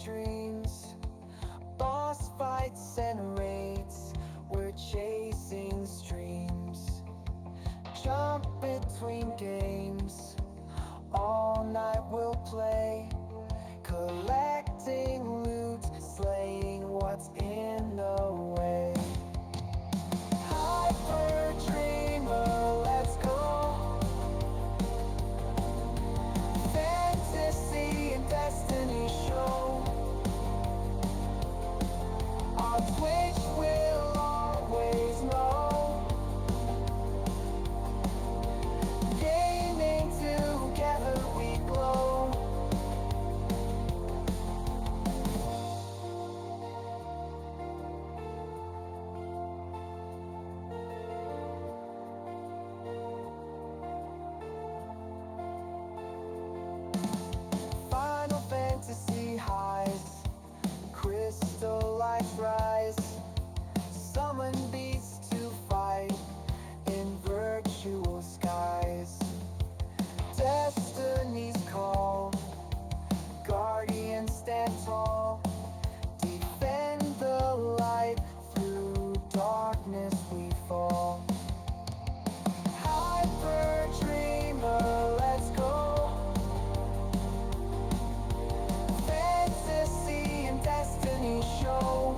dreams, boss fights and raids. We're chasing streams, jump between games. All night we'll play, collecting loot, slaying what's in the way. Hyper dreamer, let's go. Fantasy and destiny show. Our Twitch will always know. Gaming together we glow. Final Fantasy highs, crystallize rise, summon beasts to fight in virtual skies. Destiny's call, guardians stand tall, defend the light, through darkness we fall. Hyper dreamer, let's go. Fantasy and destiny show.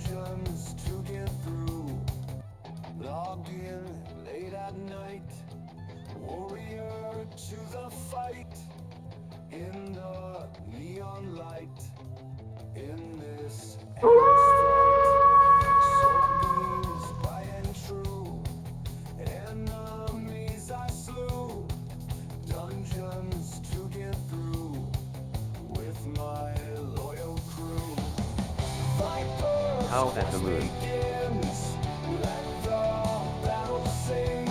dungeons to get through. Logged in late at night, warrior to the fight. In the neon light, in this endless flight, sword gleams bright and true. Enemies I slew, dungeons to get through with my loyal crew. Vipers Howl at the moon. begins, let the battle sing.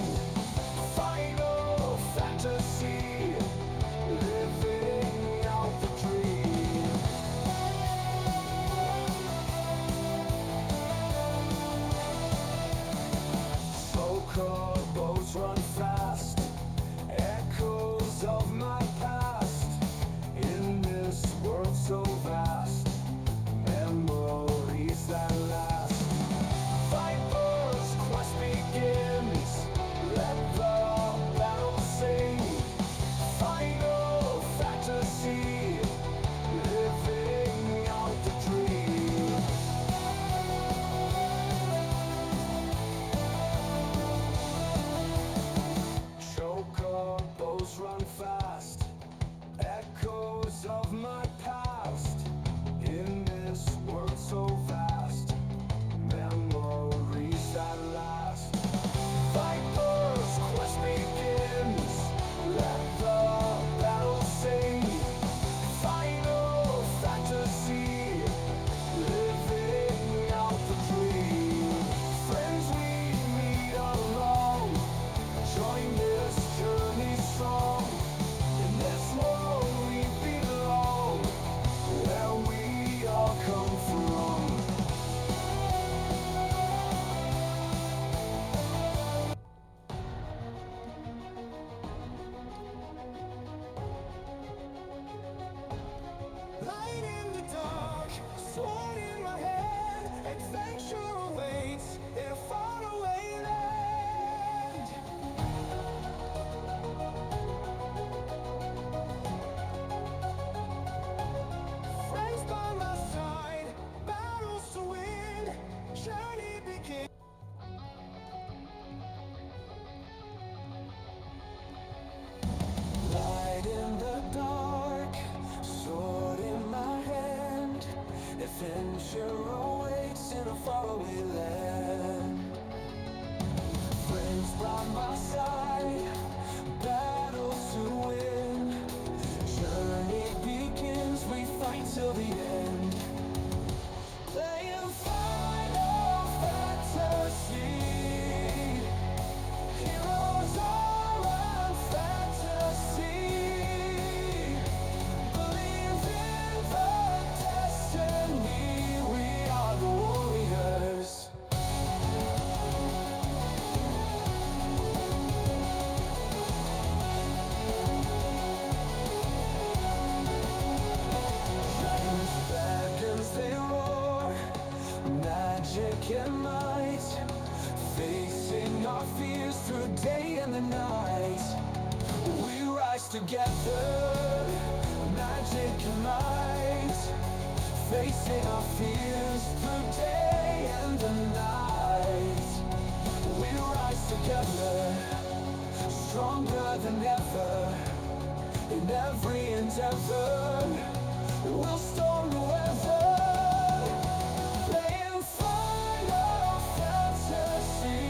Final fantasy, living out the dream. So-called boats run fast, echoes of my past. In this world so vast, memories that last. Viper's quest begins, let the battle sing. Final fantasy, living out the dream. Choker bows run fast, echoes of my past. In this world so vast, memories that last. Viper's quest begins, let the battle sing. Final fantasy, living out the dream. Friends we meet along, join this journey strong. In this world we belong, where we all come from. Light in the dark, sword in my hand, adventure awaits in a faraway land. Friends by my side, battles to win, journey begins. Light in the dark, sword in my hand, adventure awaits in a faraway land. Friends by my side, battles to win, journey begins, we fight till the end. Playing Final Fantasy, heroes are on fantasy. Believe in the destiny, we are the warriors. Giants, dragons, they roar, magic and might, facing our fears through day and the night. We rise together, magic and might, facing our fears through day and the night. We rise together, stronger than ever, in every endeavor. We'll storm the weather, playing Final Fantasy.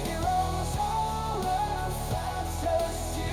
Heroes all in fantasy.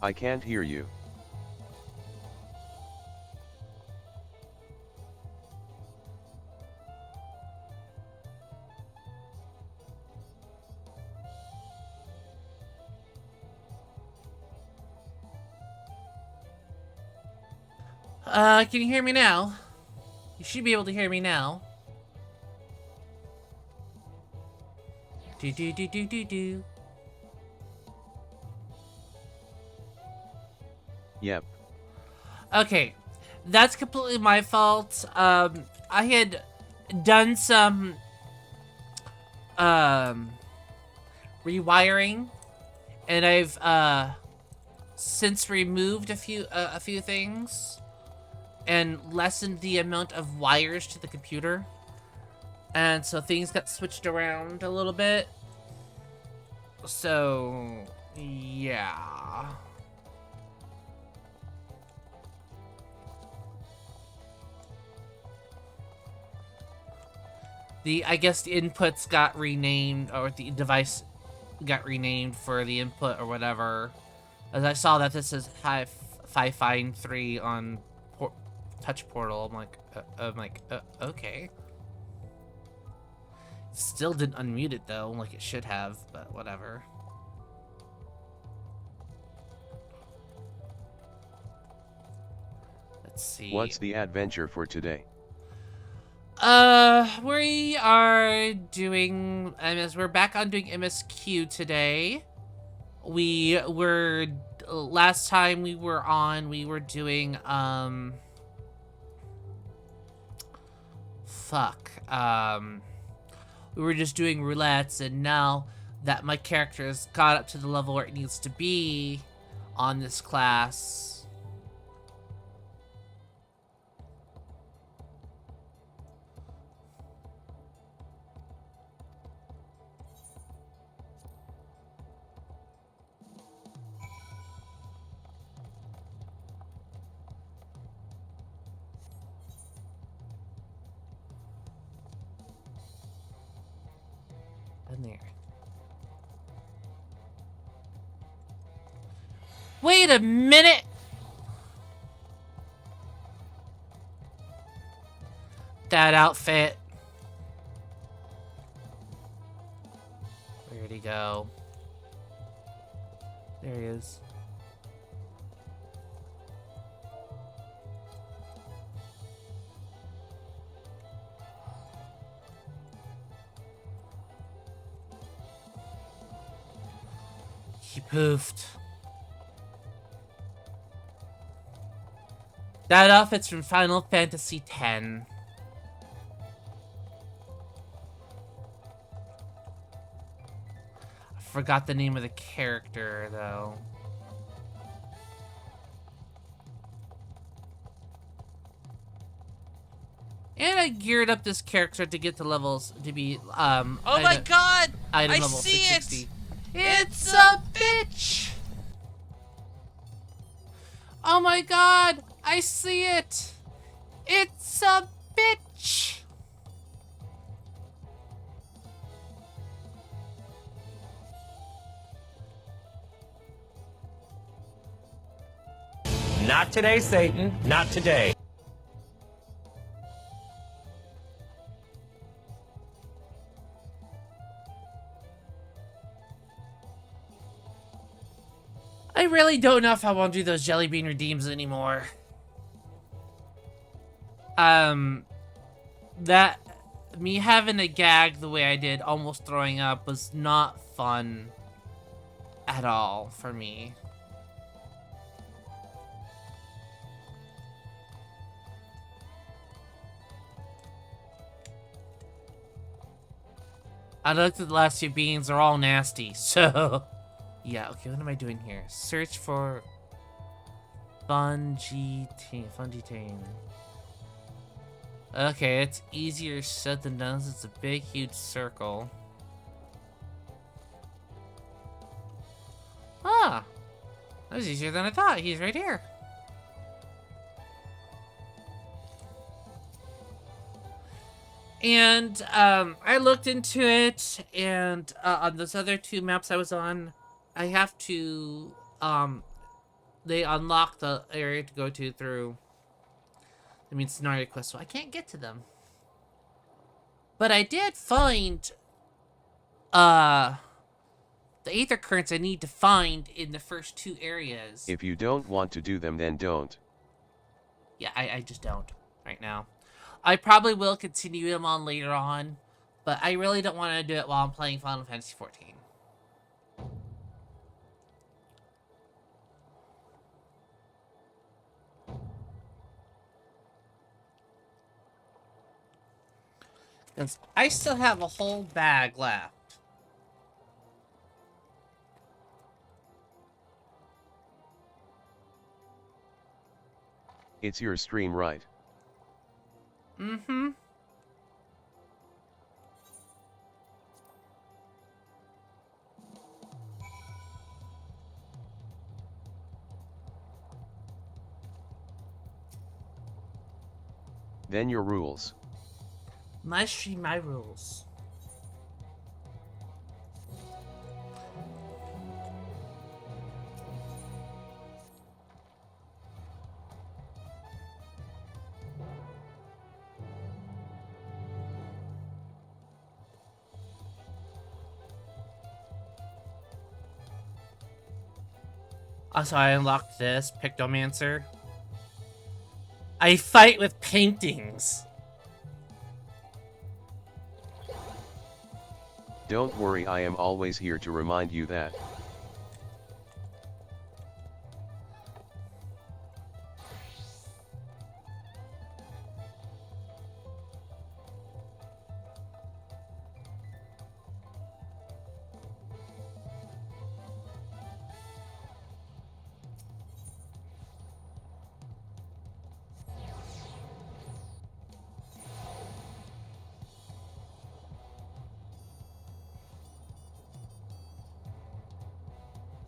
I can't hear you. Can you hear me now? You should be able to hear me now. Do do do do do do. Yep. Okay, that's completely my fault. I had done some rewiring, and I've since removed a few things and lessened the amount of wires to the computer, and so things got switched around a little bit. So yeah. I guess the inputs got renamed, or the device got renamed for the input or whatever. As I saw that this is Fi-Fine 3 on Touch Portal, I'm like, okay. Still didn't unmute it though, like it should have, but whatever. Let's see. What's the adventure for today? We are doing, as we're back on doing MSQ today. We were, last time we were on, we were doing, we were just doing roulettes, and now that my character has got up to the level where it needs to be on this class, in there. Wait a minute! That outfit. Where'd he go? There he is. He poofed. That outfit's from Final Fantasy X. I forgot the name of the character, though. And I geared up this character to get to levels, to be, Oh my god! Item I level see 660. it! It's a bitch! Oh my god! I see it! It's a bitch! Not today, Satan. Not today. I really don't know if I want to do those jelly bean redeems anymore. That, me having a gag the way I did, almost throwing up, was not fun at all for me. I looked at the last few beans, they're all nasty, so... Yeah, okay, what am I doing here? Search for... Fungitane. Okay, it's easier said than done. It's a big, huge circle. Ah! That was easier than I thought. He's right here. And, I looked into it, and, on those other two maps I was on, I have to, they unlock the area to go to through the main scenario quest, so I can't get to them. But I did find the aether currents I need to find in the first 2 areas. If you don't want to do them, then don't. Yeah, I just don't right now. I probably will continue them on later on, but I really don't want to do it while I'm playing Final Fantasy XIV. Because I still have a whole bag left. It's your stream, right? Mm-hmm. Then your rules. My stream, my rules. Also, I unlocked this, Pictomancer. I fight with paintings. Don't worry, I am always here to remind you that.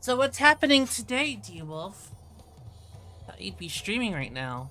So what's happening today, D-Wolf? Thought you'd be streaming right now.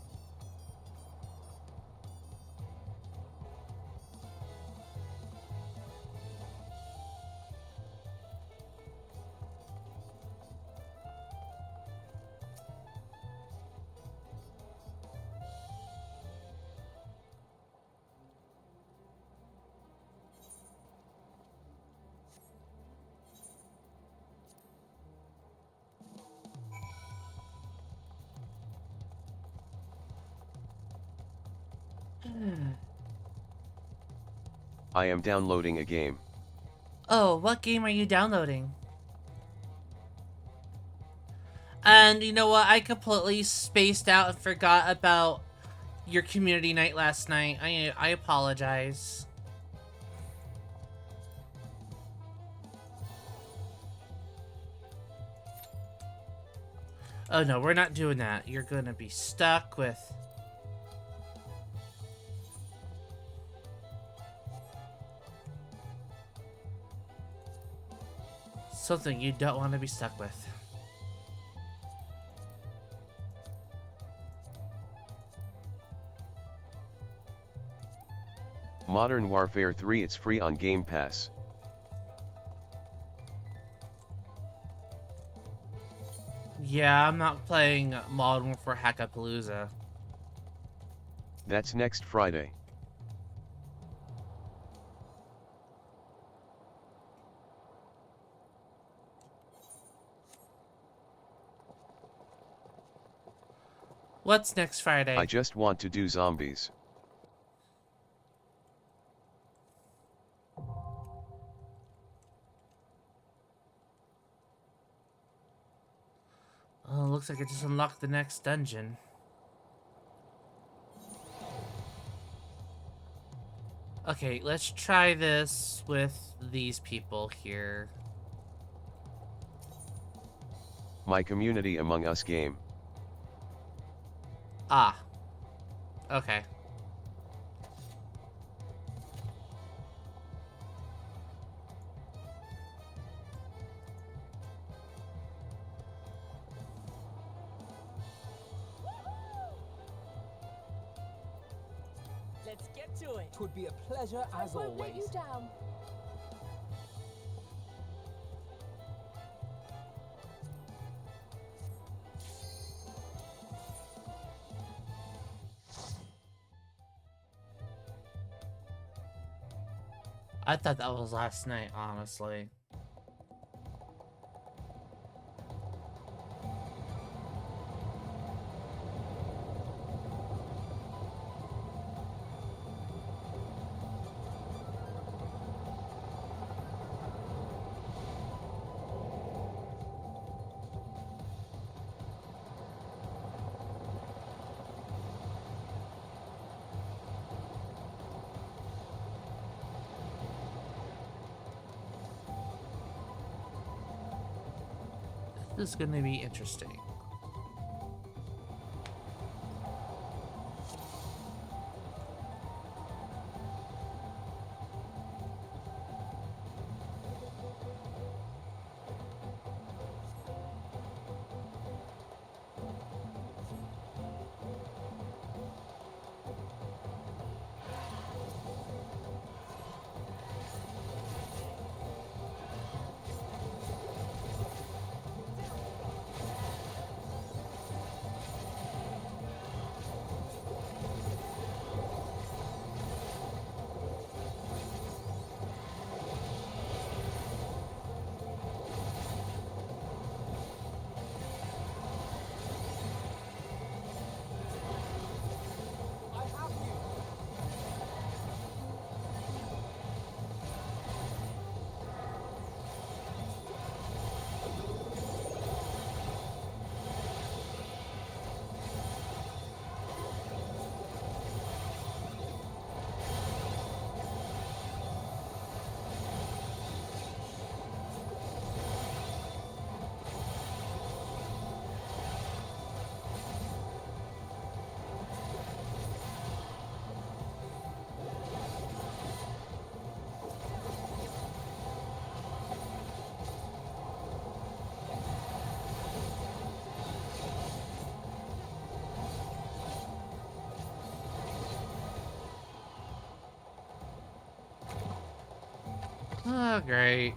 I am downloading a game. Oh, what game are you downloading? And you know what? I completely spaced out and forgot about your community night last night. I apologize. Oh no, we're not doing that. You're gonna be stuck with... something you don't want to be stuck with. Modern Warfare 3, it's free on Game Pass. Yeah, I'm not playing Modern Warfare Hackapalooza. That's next Friday. What's next Friday? I just want to do zombies. Oh, looks like I just unlocked the next dungeon. Okay, let's try this with these people here. My Community Among Us game. Ah. Okay. Let's get to it. Twould be a pleasure as I won't let always. you down. I thought that was last night, honestly. This is gonna be interesting. Oh, great.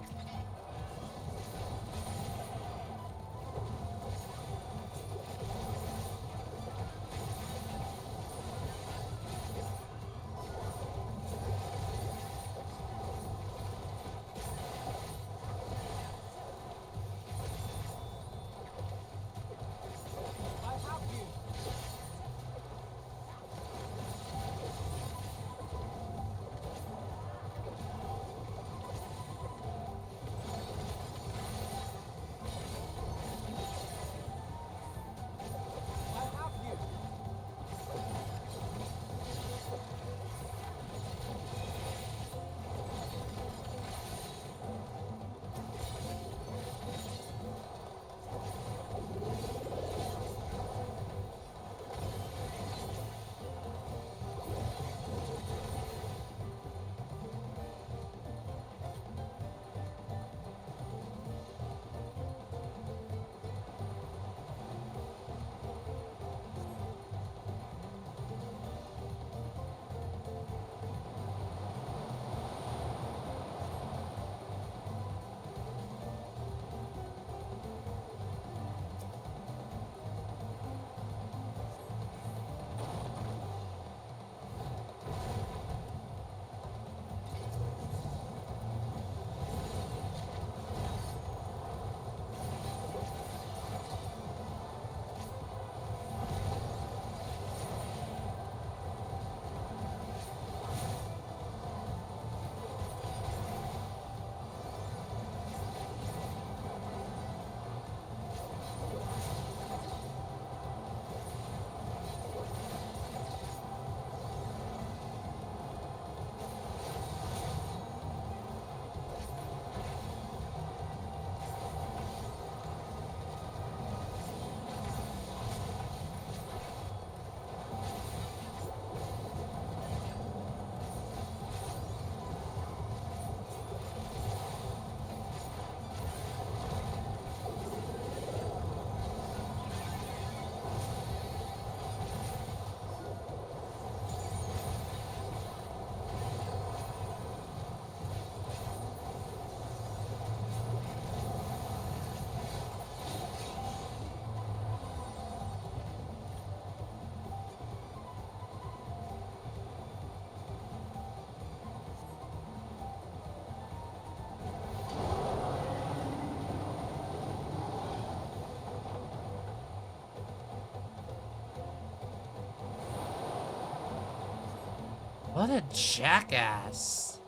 What a jackass.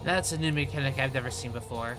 That's a new mechanic I've never seen before.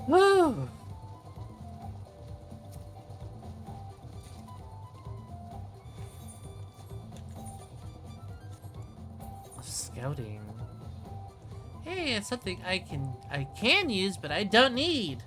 Woo! Scouting. Hey, it's something I can use, but I don't need.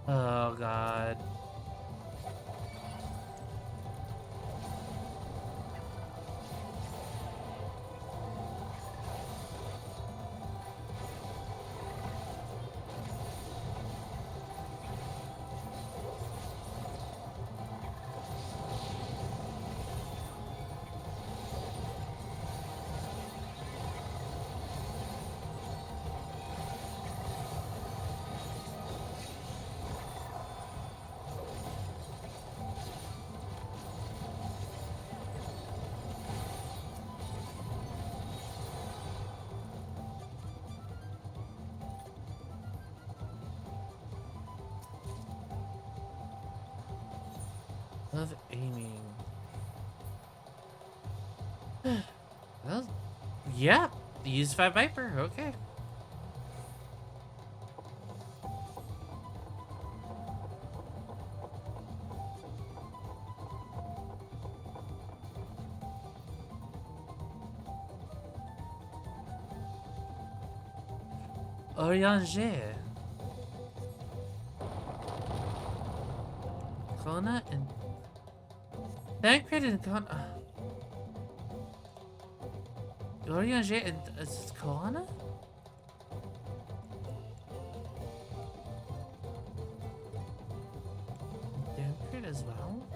Oh god. Love aiming. Well, yeah. Use 5 Viper. Okay. Orianger. Kona and Tancred and Kona. Orianger and Kona? Tancred as well?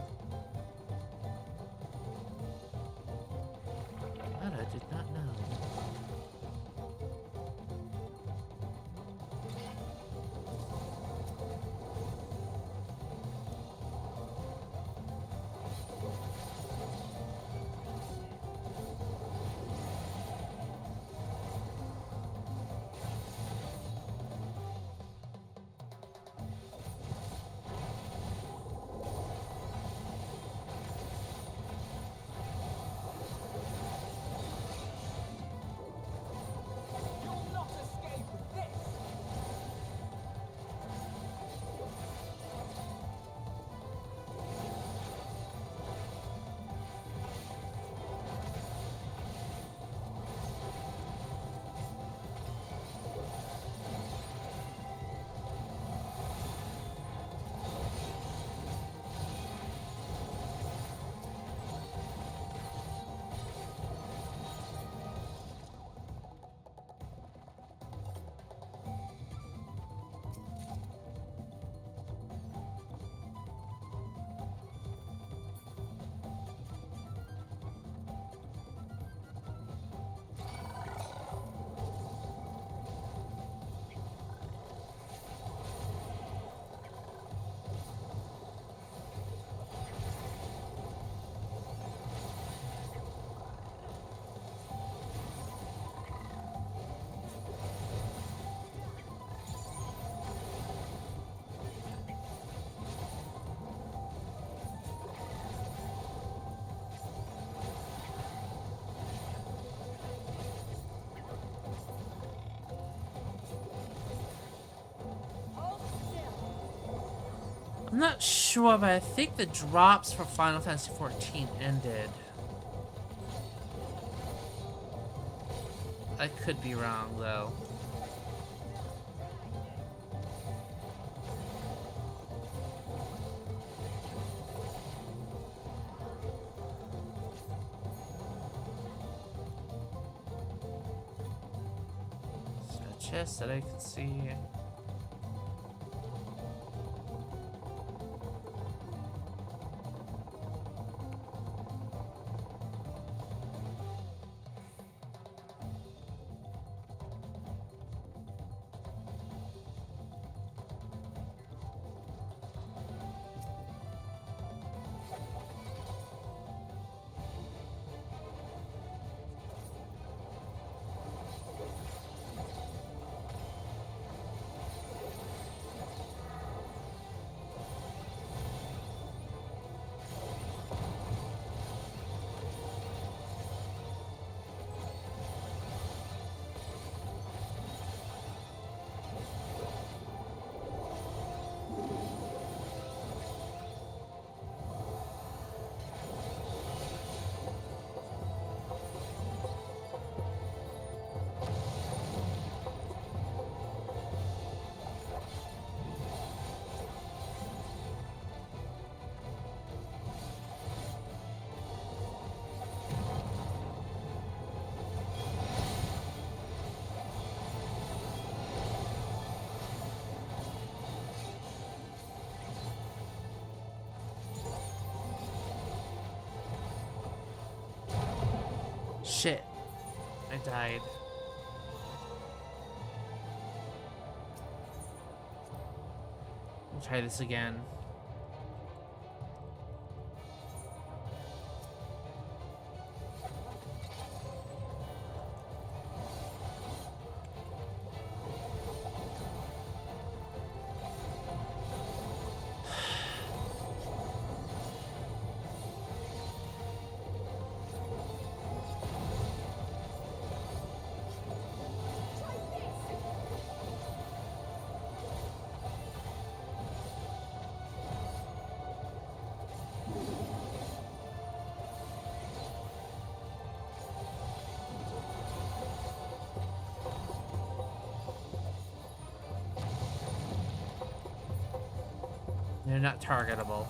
That I did not know. You'll not escape this! I'm not sure, but I think the drops for Final Fantasy XIV ended. I could be wrong, though. Is there a chest that I can see? Shit. I died. We'll try this again. They're not targetable.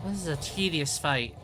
This is a tedious fight.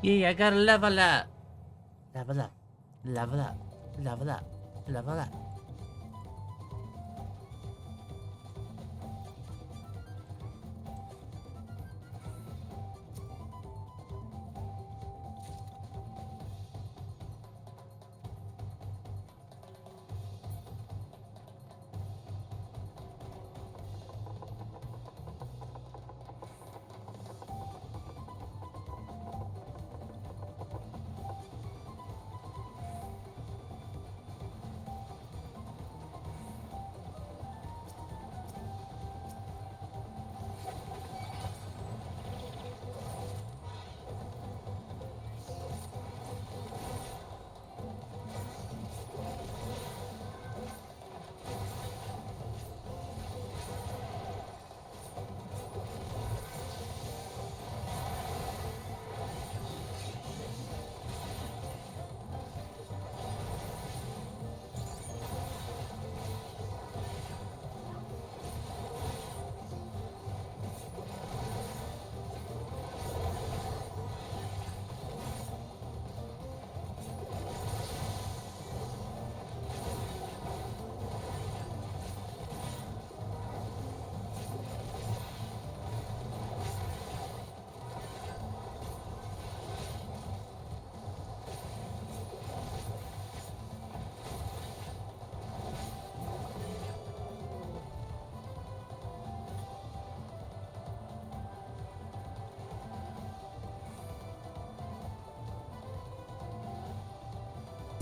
Yeah, I gotta level up. Level up. Level up. Level up. Level up.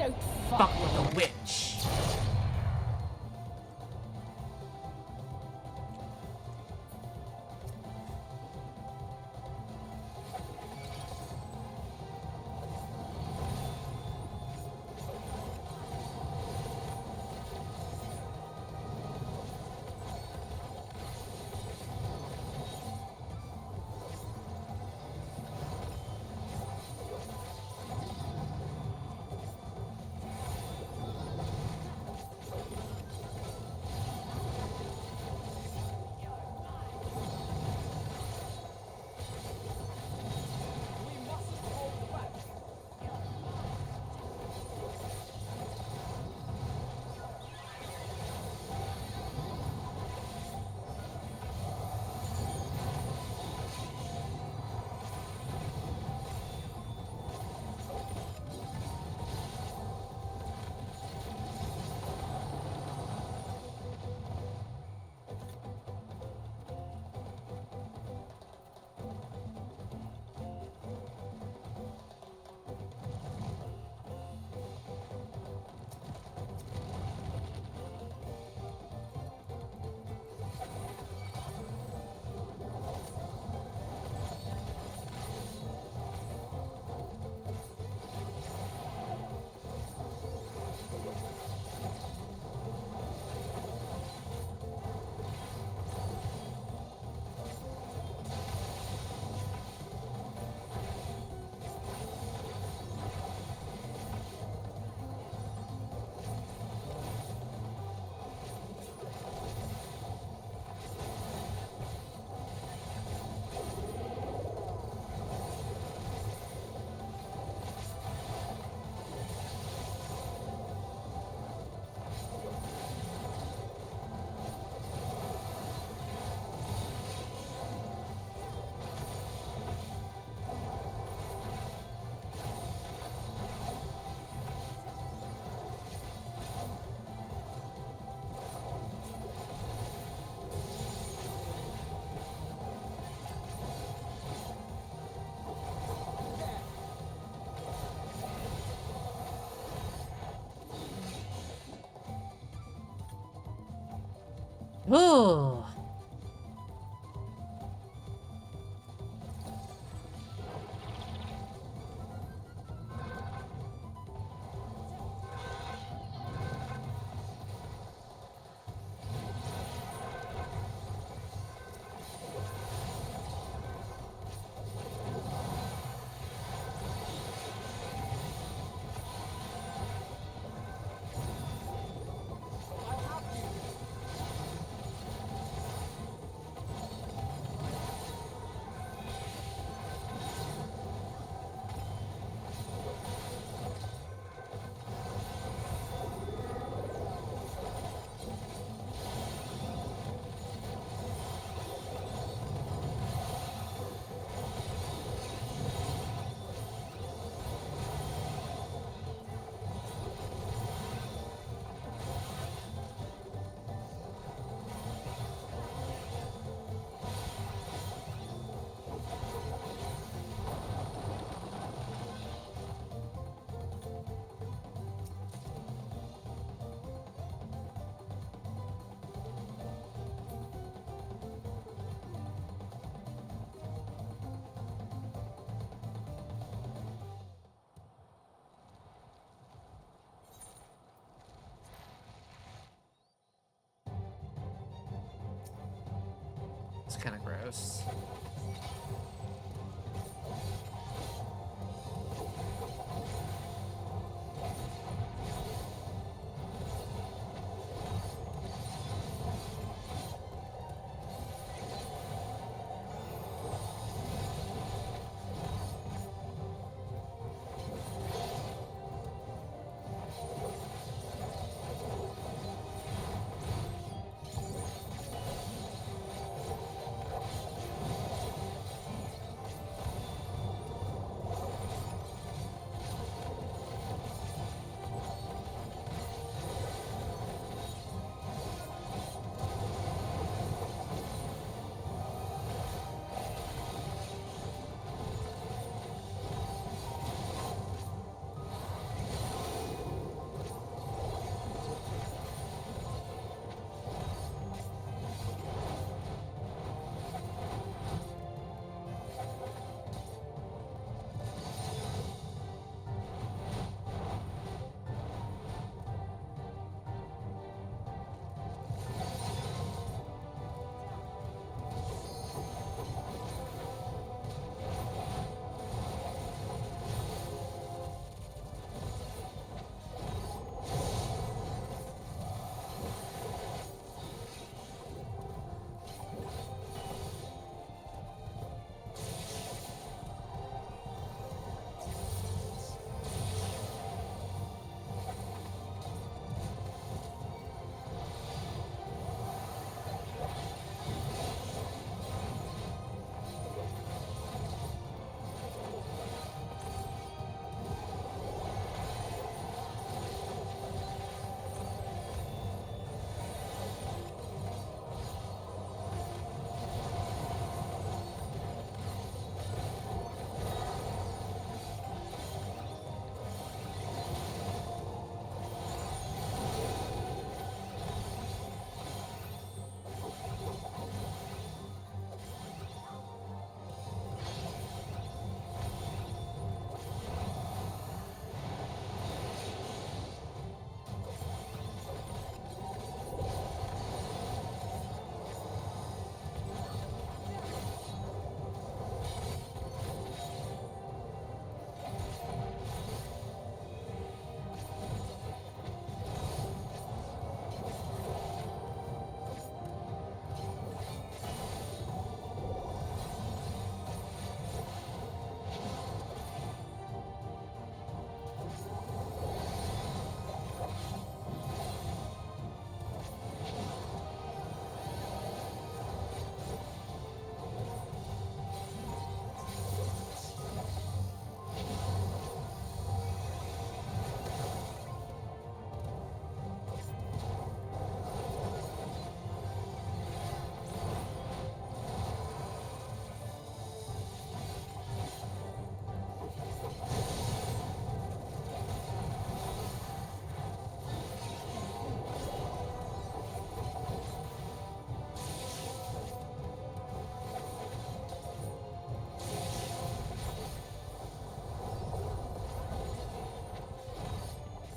Don't Fuck with a witch. Ooh. It's kind of gross.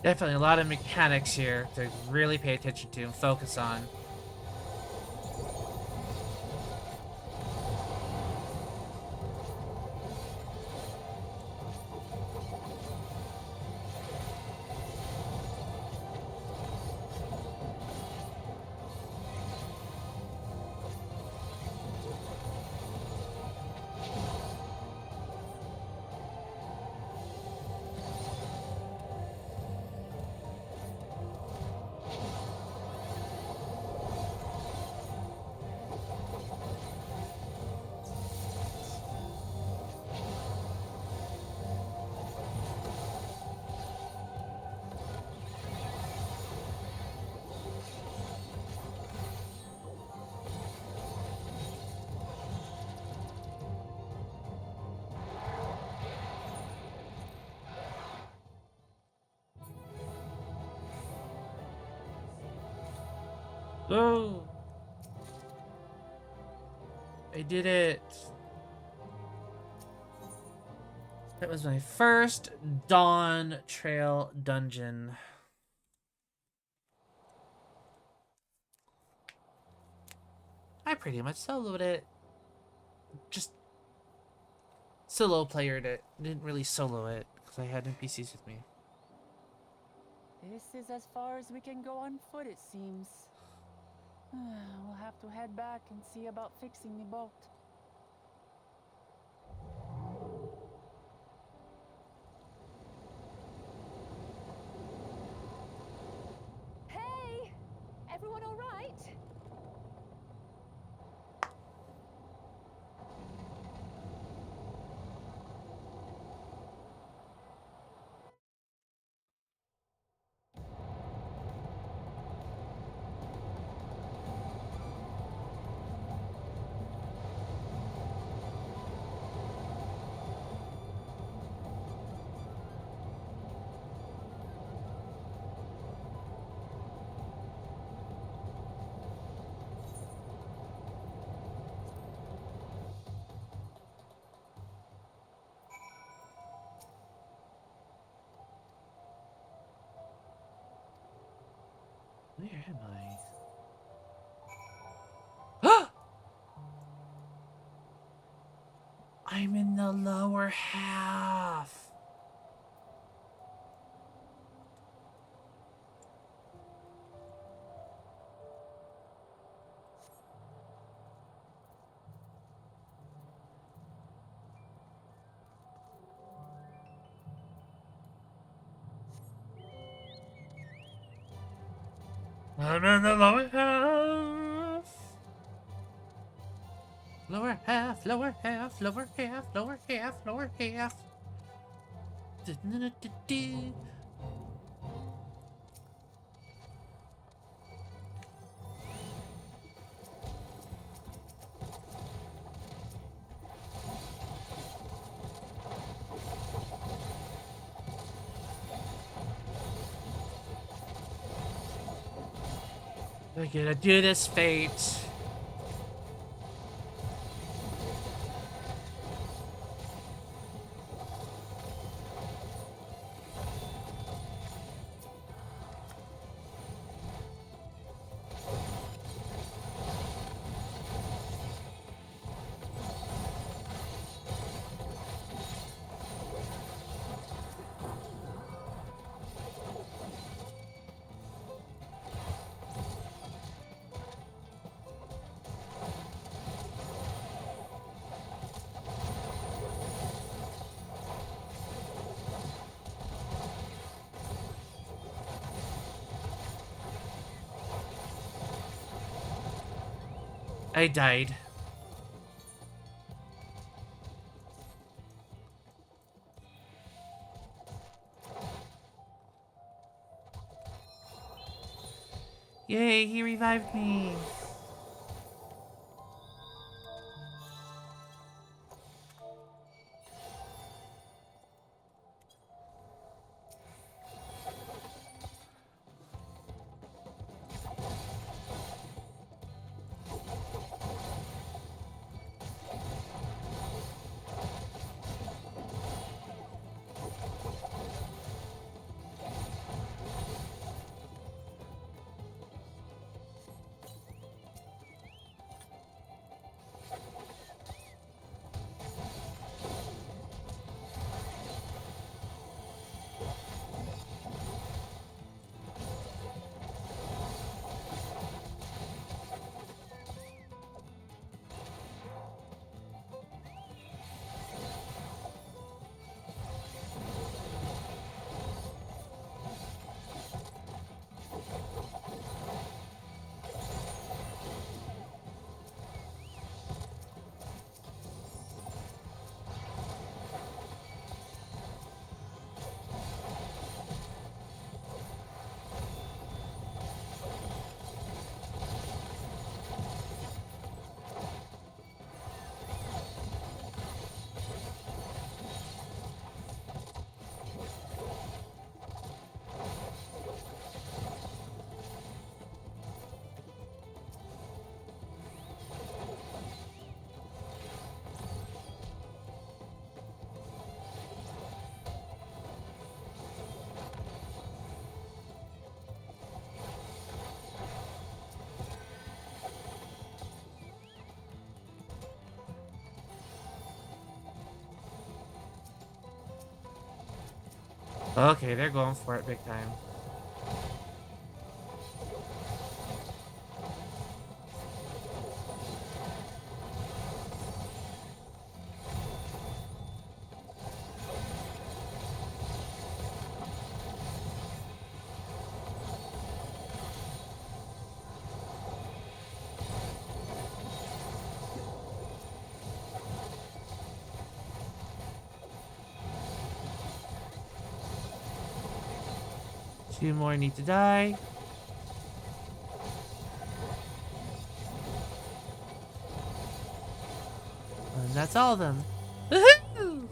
Definitely a lot of mechanics here to really pay attention to and focus on. Oh! I did it! That was my first Dawn Trail dungeon. I pretty much soloed it. Just solo playered it. Didn't really solo it because I had NPCs with me. This is as far as we can go on foot, it seems. We'll have to head back and see about fixing the boat. Hey! Everyone all right? Where am I? I'm in the lower half. I'm in the lower half. Lower half, lower half, lower half, lower half, lower half. Du-du-du-du-du. We're gonna do this, Fate. I died. Yay, he revived me. Okay, they're going for it big time. Two more need to die. And that's all of them. Woohoo!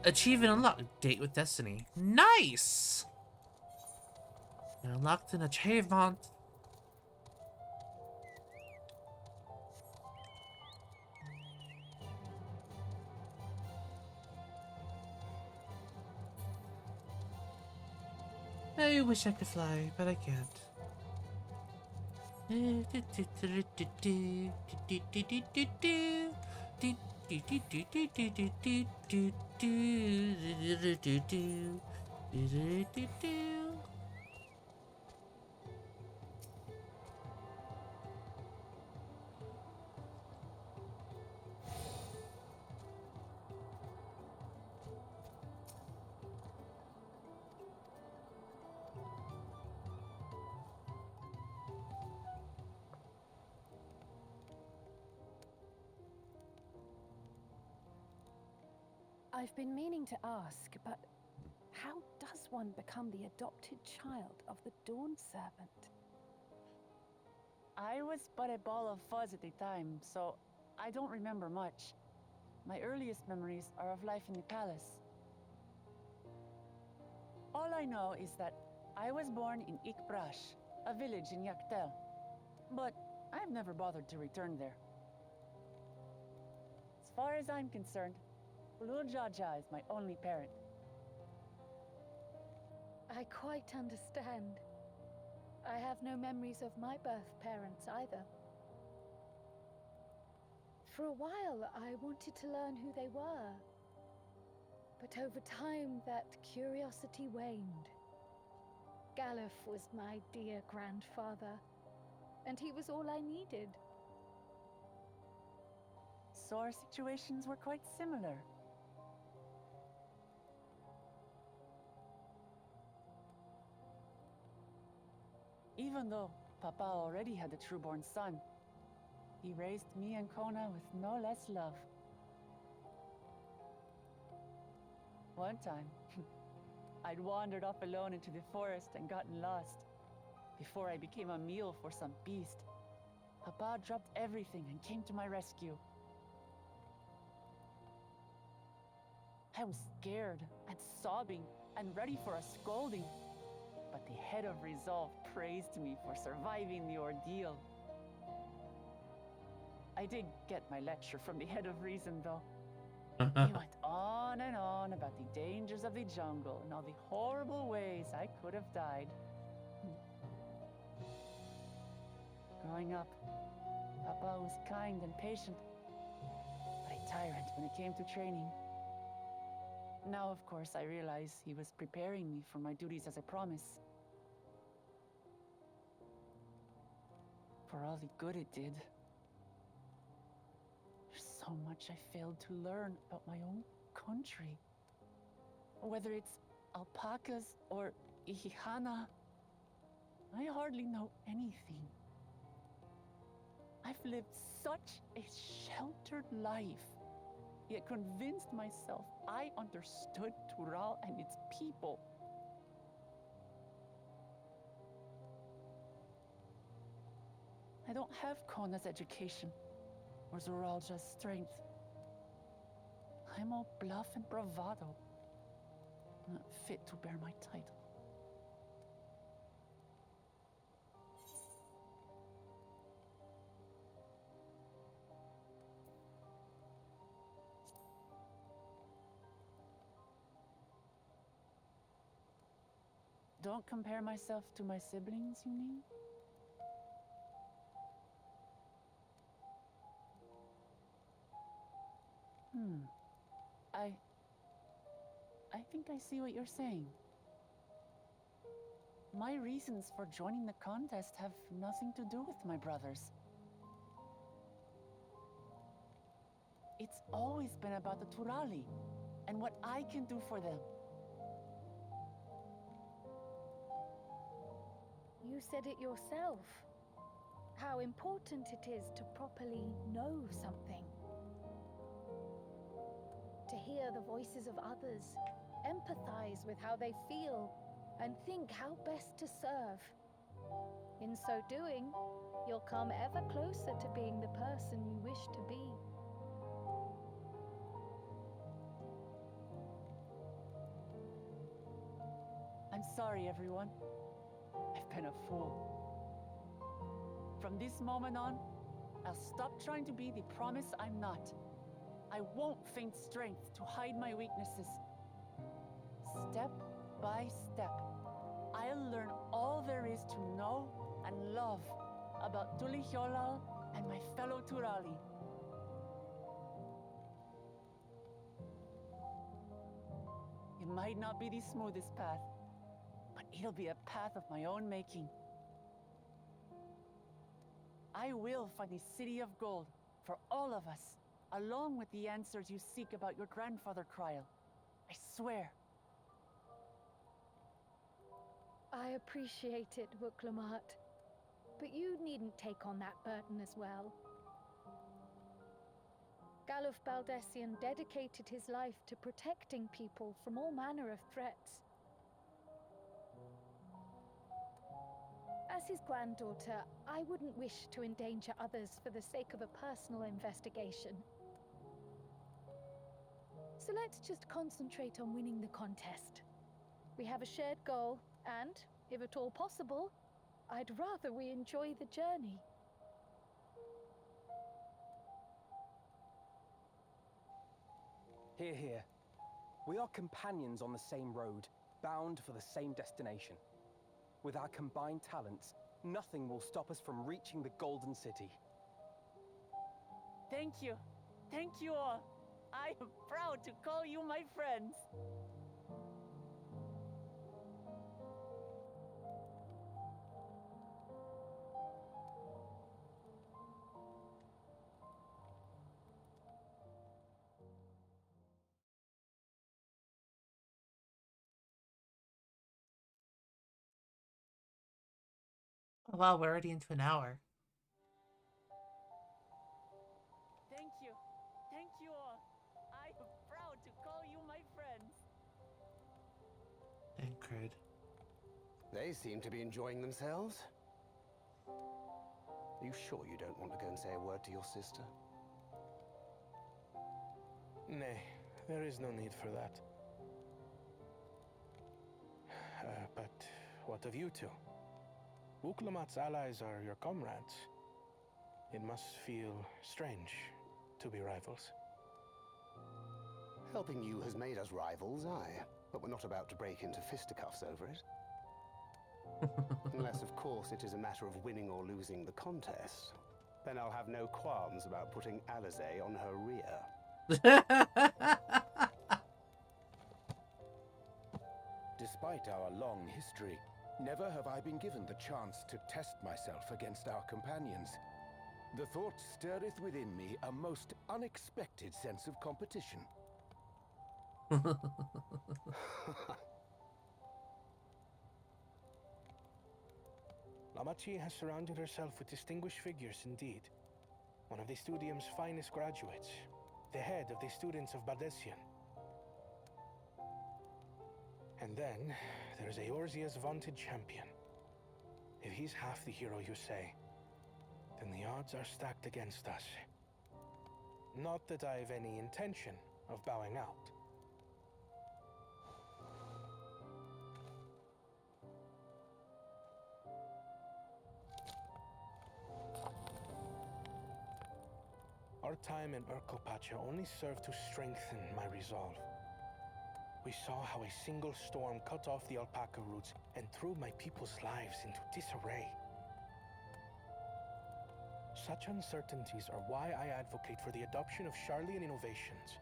Achievement unlocked. Date with Destiny. Nice! You unlocked an achievement. I wish I could fly, but I can't. I've been meaning to ask, but how does one become the adopted child of the Dawn Servant? I was but a ball of fuzz at the time, so I don't remember much. My earliest memories are of life in the palace. All I know is that I was born in Ikbrash, a village in Yaktel. But I've never bothered to return there. As far as I'm concerned, Lul Jaja is my only parent. I quite understand. I have no memories of my birth parents either. For a while, I wanted to learn who they were. But over time, that curiosity waned. Galuf was my dear grandfather, and he was all I needed. So our situations were quite similar. Even though Papa already had a trueborn son, he raised me and Kona with no less love. One time, I'd wandered off alone into the forest and gotten lost. Before I became a meal for some beast, Papa dropped everything and came to my rescue. I was scared and sobbing and ready for a scolding. But the head of resolve praised me for surviving the ordeal. I did get my lecture from the head of reason, though. He went on and on about the dangers of the jungle and all the horrible ways I could have died. Growing up, Papa was kind and patient, but a tyrant when it came to training. Now, of course, I realize he was preparing me for my duties as a promise. For all the good it did. There's so much I failed to learn about my own country. Whether it's alpacas or Ihihana, I hardly know anything. I've lived such a sheltered life, yet convinced myself I understood Tural and its people. I don't have Kona's education, or Zoralja's strength. I'm all bluff and bravado, not fit to bear my title. Don't compare myself to my siblings, you mean? I I think I see what you're saying. My reasons for joining the contest have nothing to do with my brothers. It's always been about the Turali and what I can do for them. You said it yourself. How important it is to properly know something. To hear the voices of others, empathize with how they feel, and think how best to serve. In so doing, you'll come ever closer to being the person you wish to be. I'm sorry, everyone. I've been a fool. From this moment on, I'll stop trying to be the promise I'm not. I won't feign strength to hide my weaknesses. Step by step, I'll learn all there is to know and love about Tulihyolal and my fellow Turali. It might not be the smoothest path, but it'll be a path of my own making. I will find the City of Gold for all of us, along with the answers you seek about your grandfather, Kryl. I swear. I appreciate it, Vuklamat. But you needn't take on that burden as well. Galuf Baldessian dedicated his life to protecting people from all manner of threats. As his granddaughter, I wouldn't wish to endanger others for the sake of a personal investigation. So let's just concentrate on winning the contest. We have a shared goal, and, if at all possible, I'd rather we enjoy the journey. Hear, hear. We are companions on the same road, bound for the same destination. With our combined talents, nothing will stop us from reaching the Golden City. Thank you. Thank you all. I am proud to call you my friends. Oh, wow, we're already into an hour. Thank you. Thank you all. I am proud to call you my friends. And crude. They seem to be enjoying themselves. Are you sure you don't want to go and say a word to your sister? Nay, there is no need for that. But what of you two? Vuklamat's allies are your comrades. It must feel strange to be rivals. Helping you has made us rivals, aye. But we're not about to break into fisticuffs over it. Unless, of course, it is a matter of winning or losing the contest. Then I'll have no qualms about putting Alizé on her rear. Despite our long history, never have I been given the chance to test myself against our companions. The thought stirreth within me a most unexpected sense of competition. Lamachi has surrounded herself with distinguished figures indeed. One of the Studium's finest graduates, the head of the students of Bardessian. And then, there's Eorzea's vaunted champion. If he's half the hero you say, then the odds are stacked against us. Not that I've any intention of bowing out. Our time in Urkopacha only served to strengthen my resolve. We saw how a single storm cut off the alpaca roots and threw my people's lives into disarray. Such uncertainties are why I advocate for the adoption of Sharlayan innovations,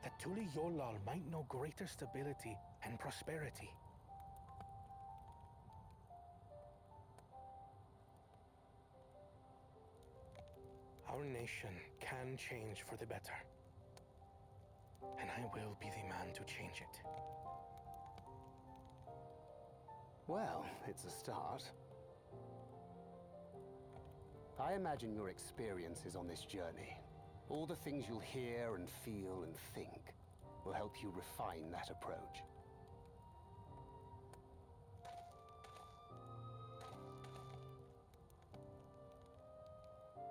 that Tuli Yolal might know greater stability and prosperity. Our nation can change for the better. And I will be the man to change it. Well, it's a start. I imagine your experiences on this journey, all the things you'll hear and feel and think, will help you refine that approach.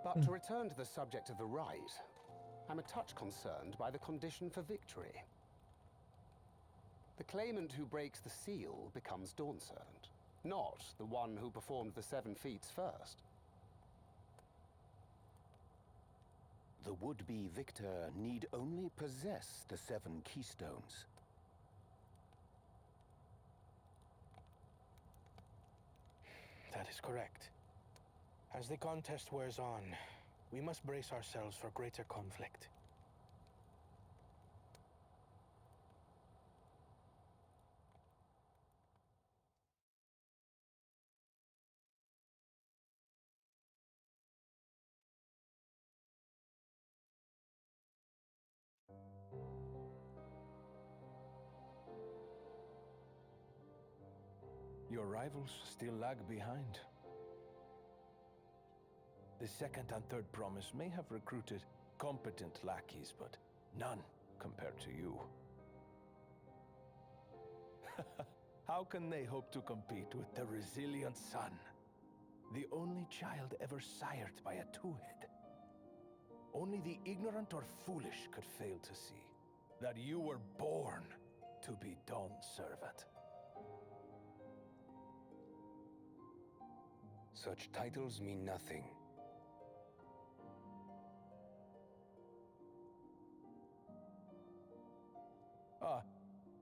But to return to the subject of the rite, I'm a touch concerned by the condition for victory. The claimant who breaks the seal becomes Dawn Servant, not the one who performed the 7 feats first. The would-be victor need only possess the 7 keystones. That is correct. As the contest wears on, we must brace ourselves for greater conflict. Your rivals still lag behind. The second and third promise may have recruited competent lackeys, but none compared to you. How can they hope to compete with the resilient son? The only child ever sired by a two-head. Only the ignorant or foolish could fail to see that you were born to be Dawn's servant. Such titles mean nothing.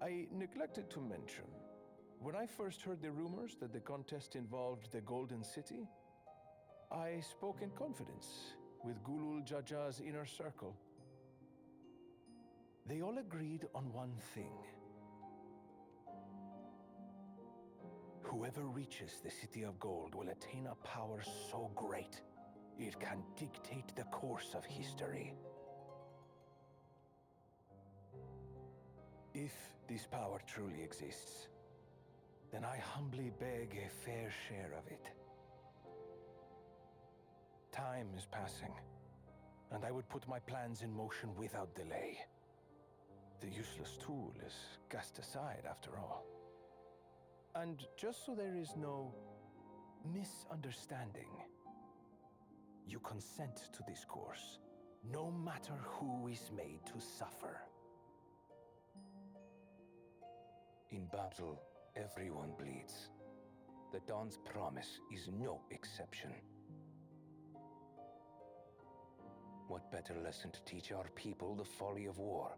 I neglected to mention, when I first heard the rumors that the contest involved the Golden City, I spoke in confidence with Gulul Jaja's inner circle. They all agreed on one thing. Whoever reaches the City of Gold will attain a power so great, it can dictate the course of history. If this power truly exists, then I humbly beg a fair share of it. Time is passing, and I would put my plans in motion without delay. The useless tool is cast aside after all. And just so there is no misunderstanding, you consent to this course, no matter who is made to suffer. In battle, everyone bleeds. The Dawn's promise is no exception. What better lesson to teach our people the folly of war?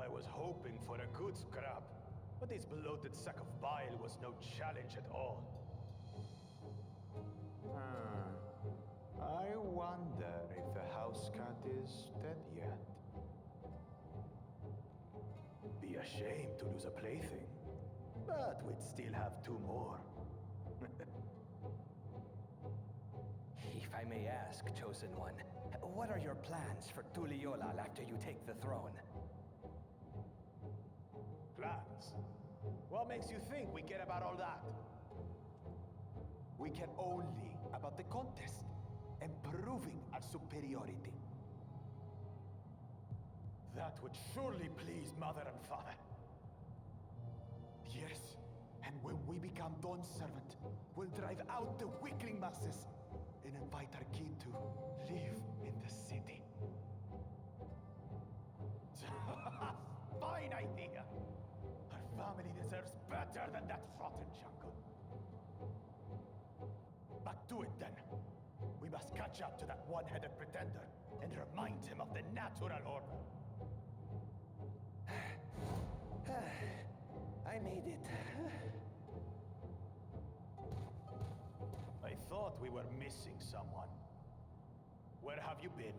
I was hoping for a good scrap, but this bloated sack of bile was no challenge at all. I wonder if the house cat is dead yet. Be a shame to lose a plaything, but we'd still have 2 more. If I may ask, Chosen One, what are your plans for Tuli Yolal after you take the throne? Plans? What makes you think we care about all that? We care only about the contest and proving our superiority. That would surely please Mother and Father. Yes, and when we become Dawn's servant, we'll drive out the weakling masses and invite our kin to live in the city. Fine idea! Our family deserves better than that rotten jungle. Back to it then. We must catch up to that one-headed pretender and remind him of the natural order. I made it. I thought we were missing someone. Where have you been?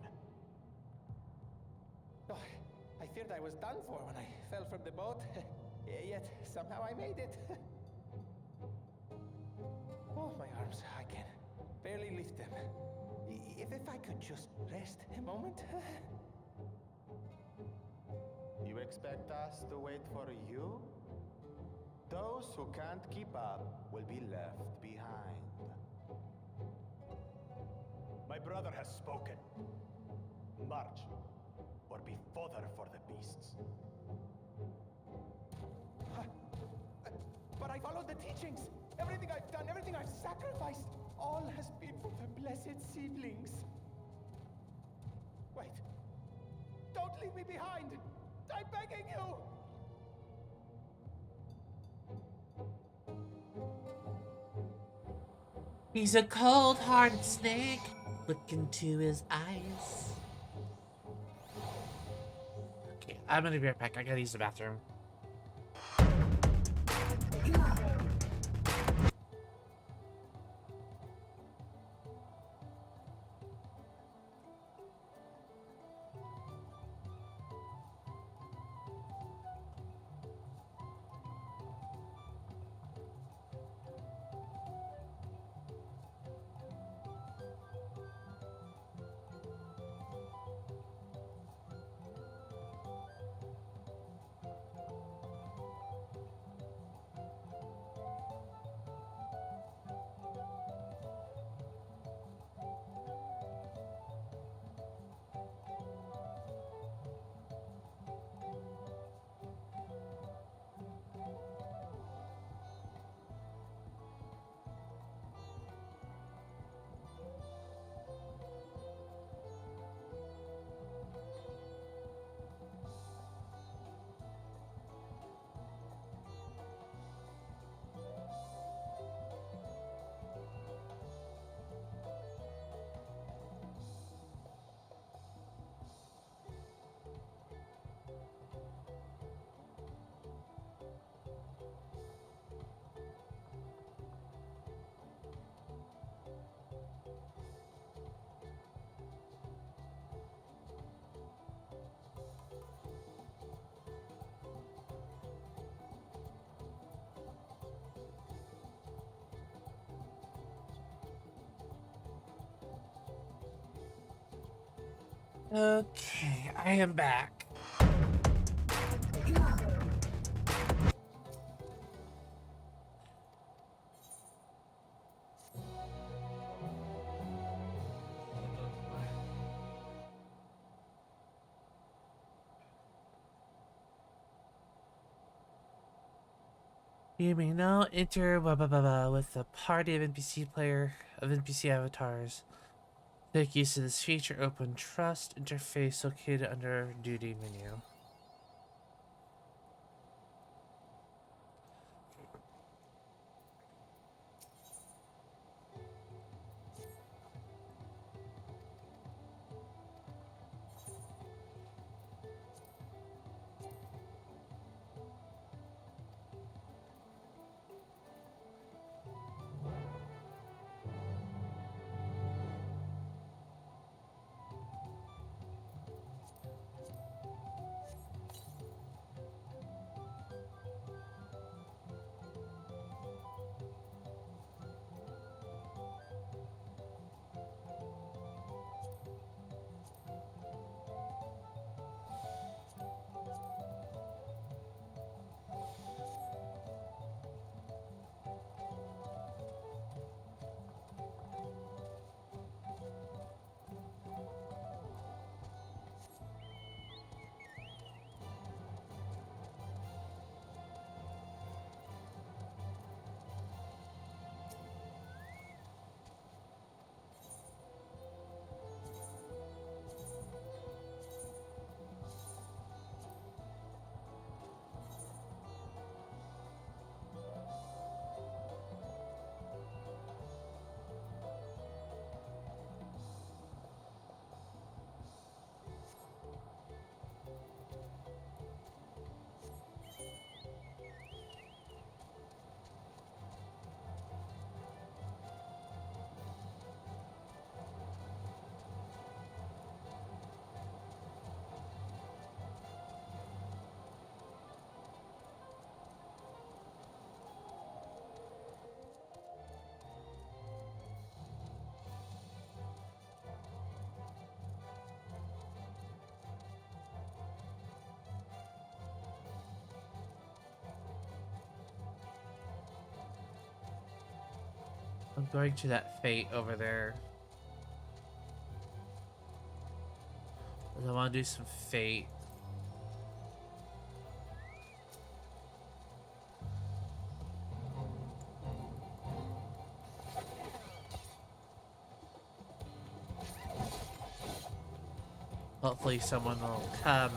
Oh, I feared I was done for when I fell from the boat. Yet somehow I made it. Oh, my arms, I can barely lift them. If I could just rest a moment. You expect us to wait for you? Those who can't keep up will be left behind. My brother has spoken. March, or be fodder for the beasts. But I followed the teachings. Everything I've done, everything I've sacrificed, all has been for the blessed seedlings. Wait. Don't leave me behind! I'm begging you! He's a cold-hearted snake. Look into his eyes. Okay, I'm gonna be right back. I gotta use the bathroom. Okay, I am back. You may now enter with a party of NPC avatars. Make use of this feature. Open Trust interface located under Duty menu. I'm going to that fate over there. I want to do some fate. Hopefully someone will come.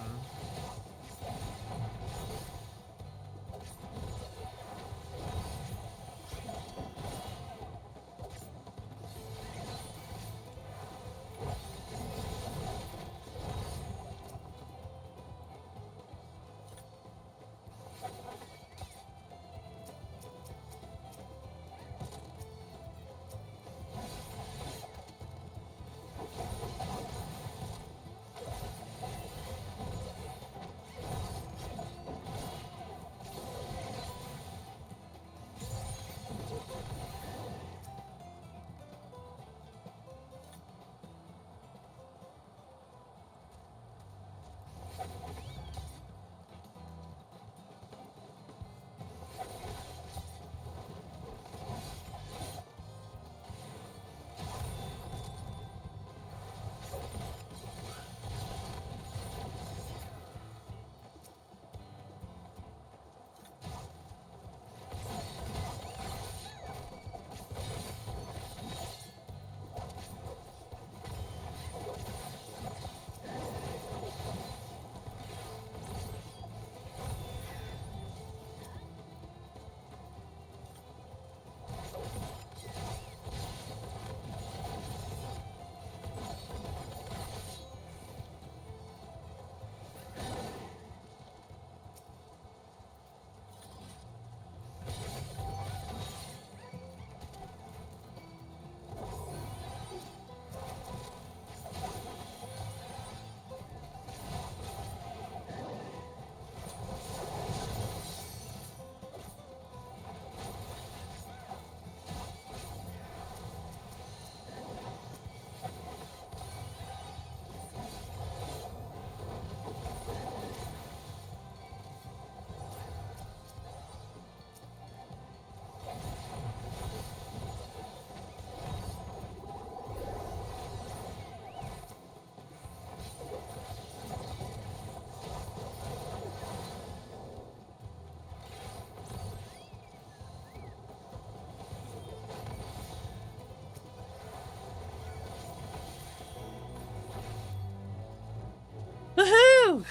Woohoo!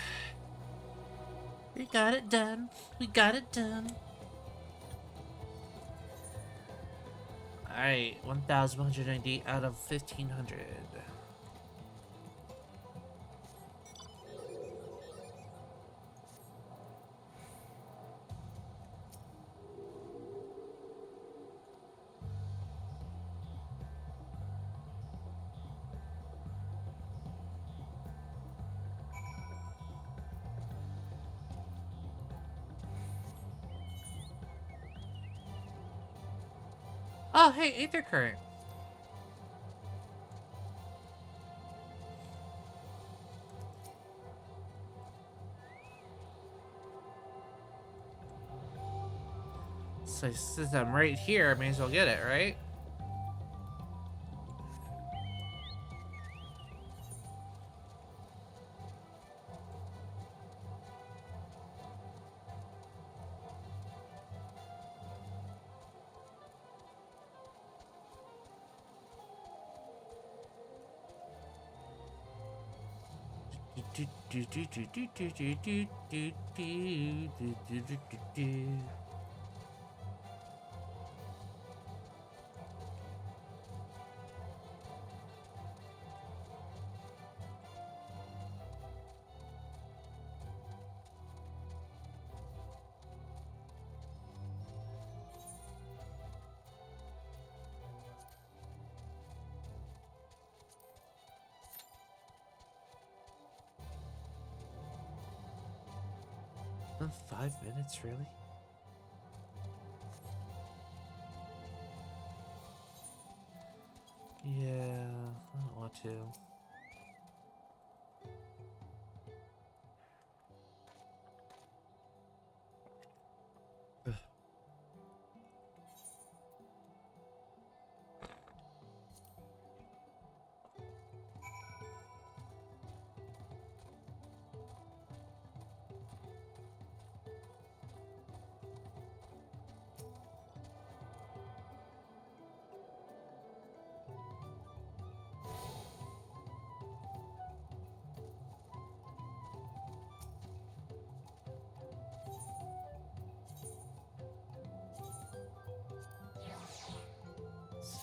We got it done. We got it done. Alright, 1,190 out of 1,500. Oh, hey, Aether Current. So since I'm right here, I may as well get it, right? In 5 minutes, really? Yeah, I don't want to.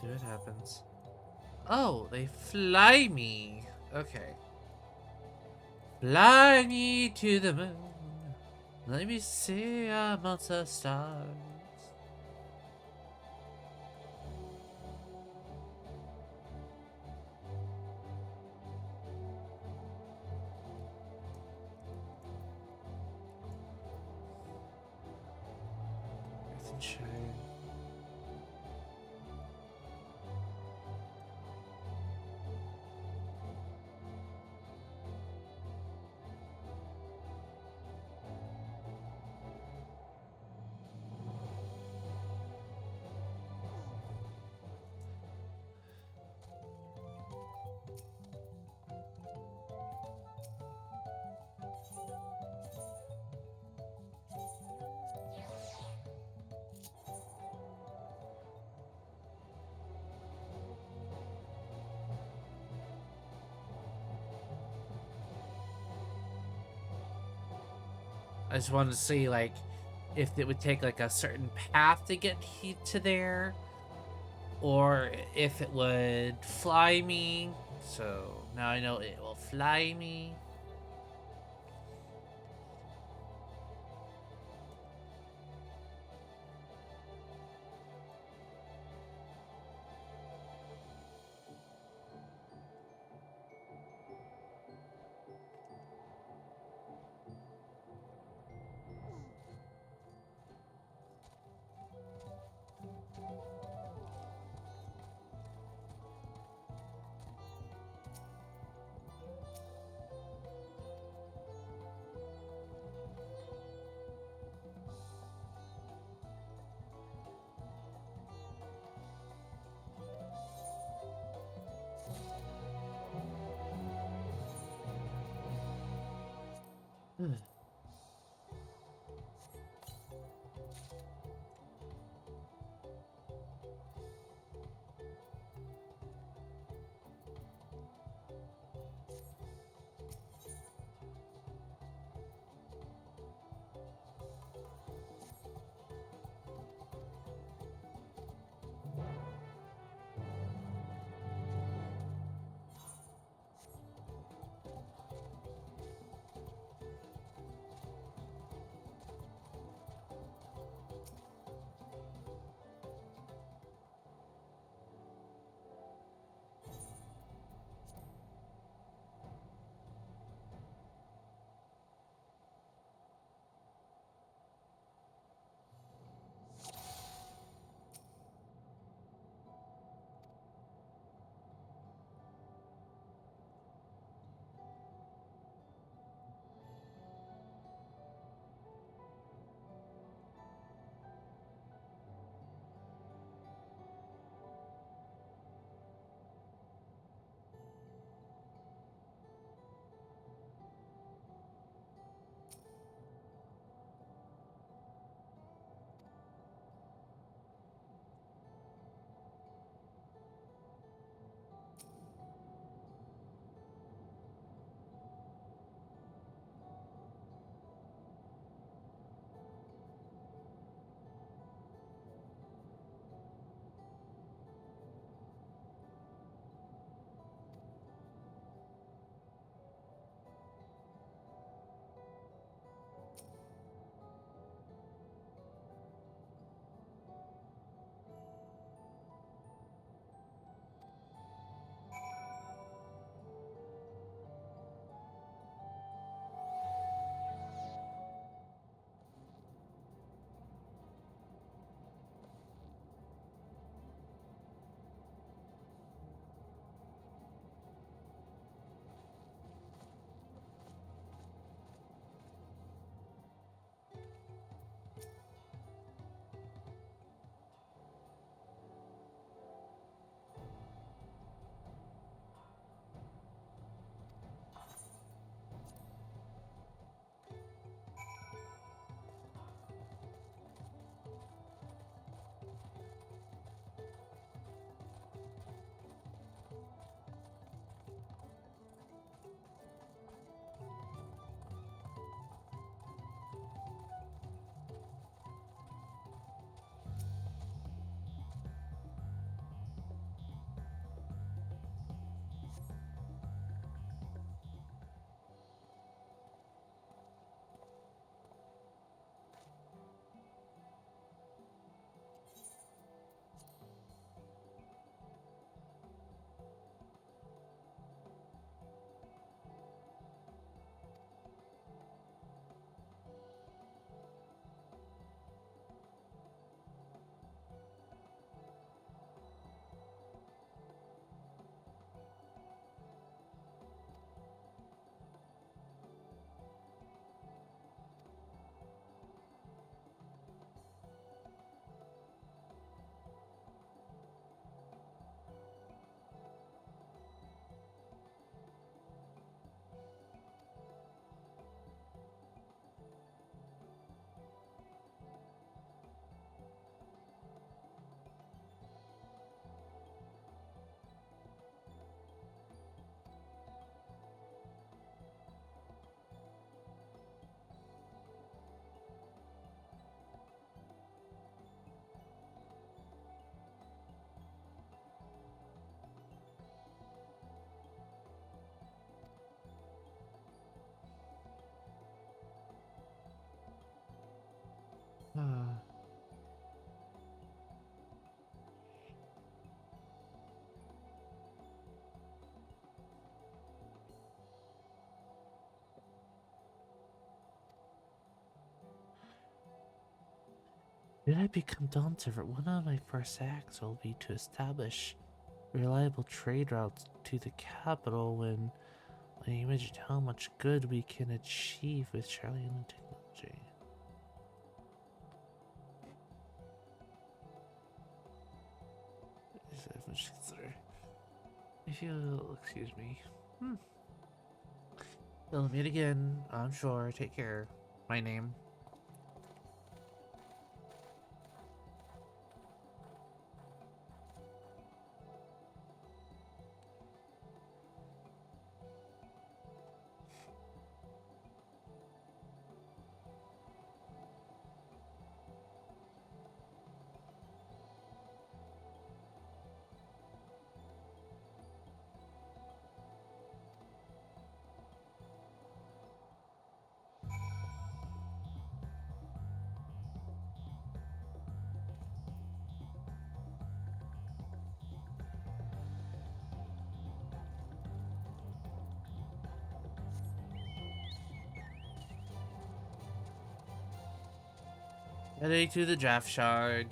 see what happens. Oh, they fly me. Okay. Fly me to the moon. Let me see amongst the stars. Earth and shine. I just wanted to see, like, if it would take, like, a certain path to get to there, or if it would fly me. So now I know it will fly me. Did I become Dawn Servant? One of my first acts will be to establish reliable trade routes to the capital when you imagine how much good we can achieve with Charlie and technology. If you'll excuse me. We'll meet again, I'm sure. Take care. My name. Heading to the draft shard.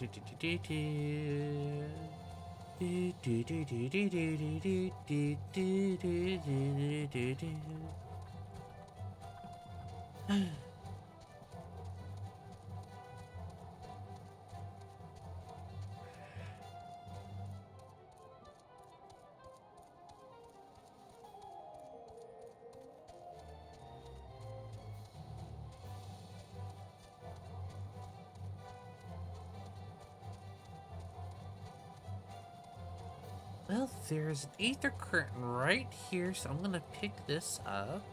Well, there's an ether curtain right here, so I'm gonna pick this up.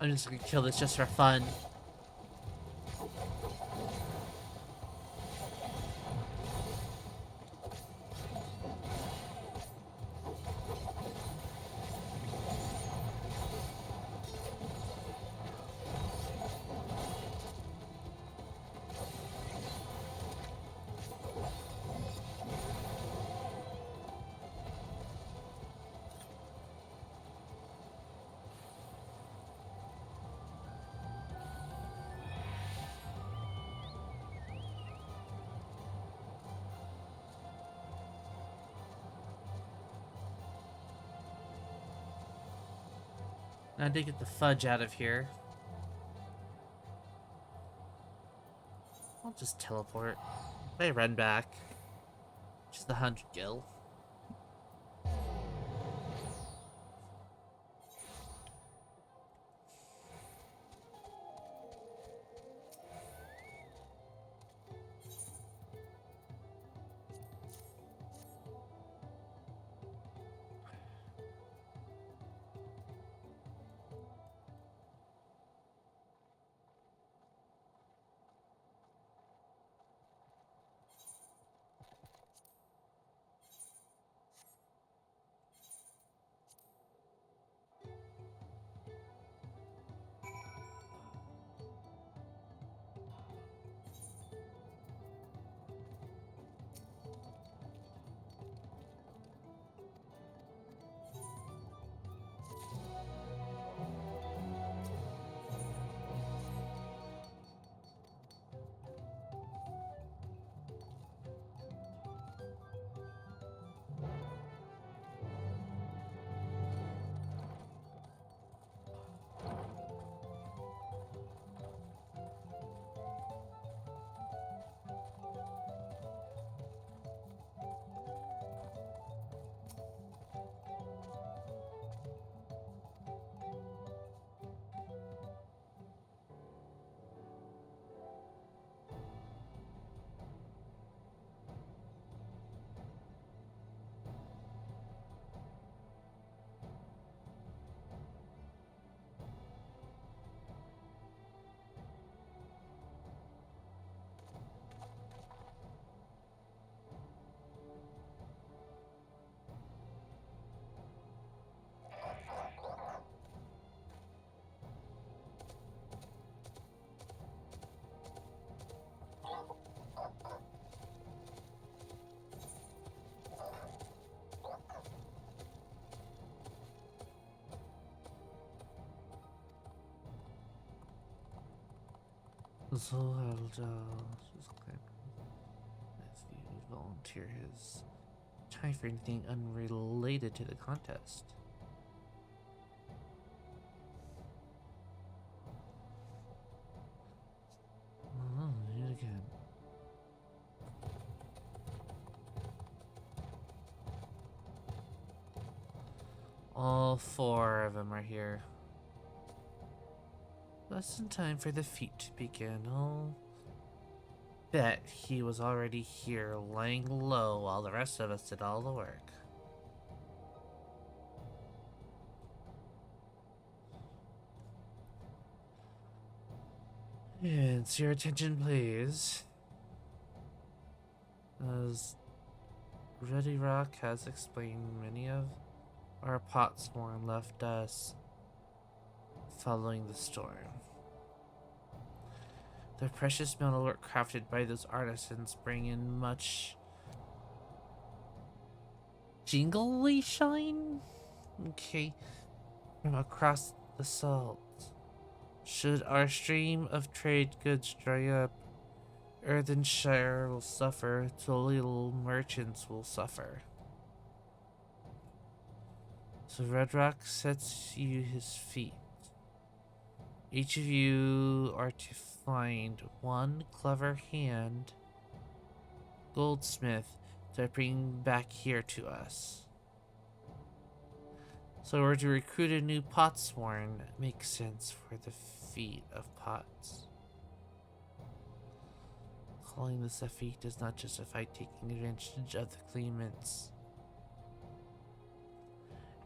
I'm just gonna kill this just for fun. Now to get the fudge out of here. I'll just teleport. I run back. Just 100 gil. So I'll just click if you volunteer his time for anything unrelated to the contest. Oh, do it again. All 4 of them are here. Just in time for the feat to begin. I'll bet he was already here, laying low while the rest of us did all the work. It's your attention, please. As Ready Rock has explained, many of our potsworn left us following the storm. The precious metalwork crafted by those artisans bring in much jingly shine? Okay, from across the salt. Should our stream of trade goods dry up, Earthenshire will suffer, little merchants will suffer. So Red Rock sets you his feet. Each of you are to find one clever hand goldsmith to bring back here to us. So we're to recruit a new potsworn. Makes sense for the feat of pots. Calling this a feat does not justify taking advantage of the claimants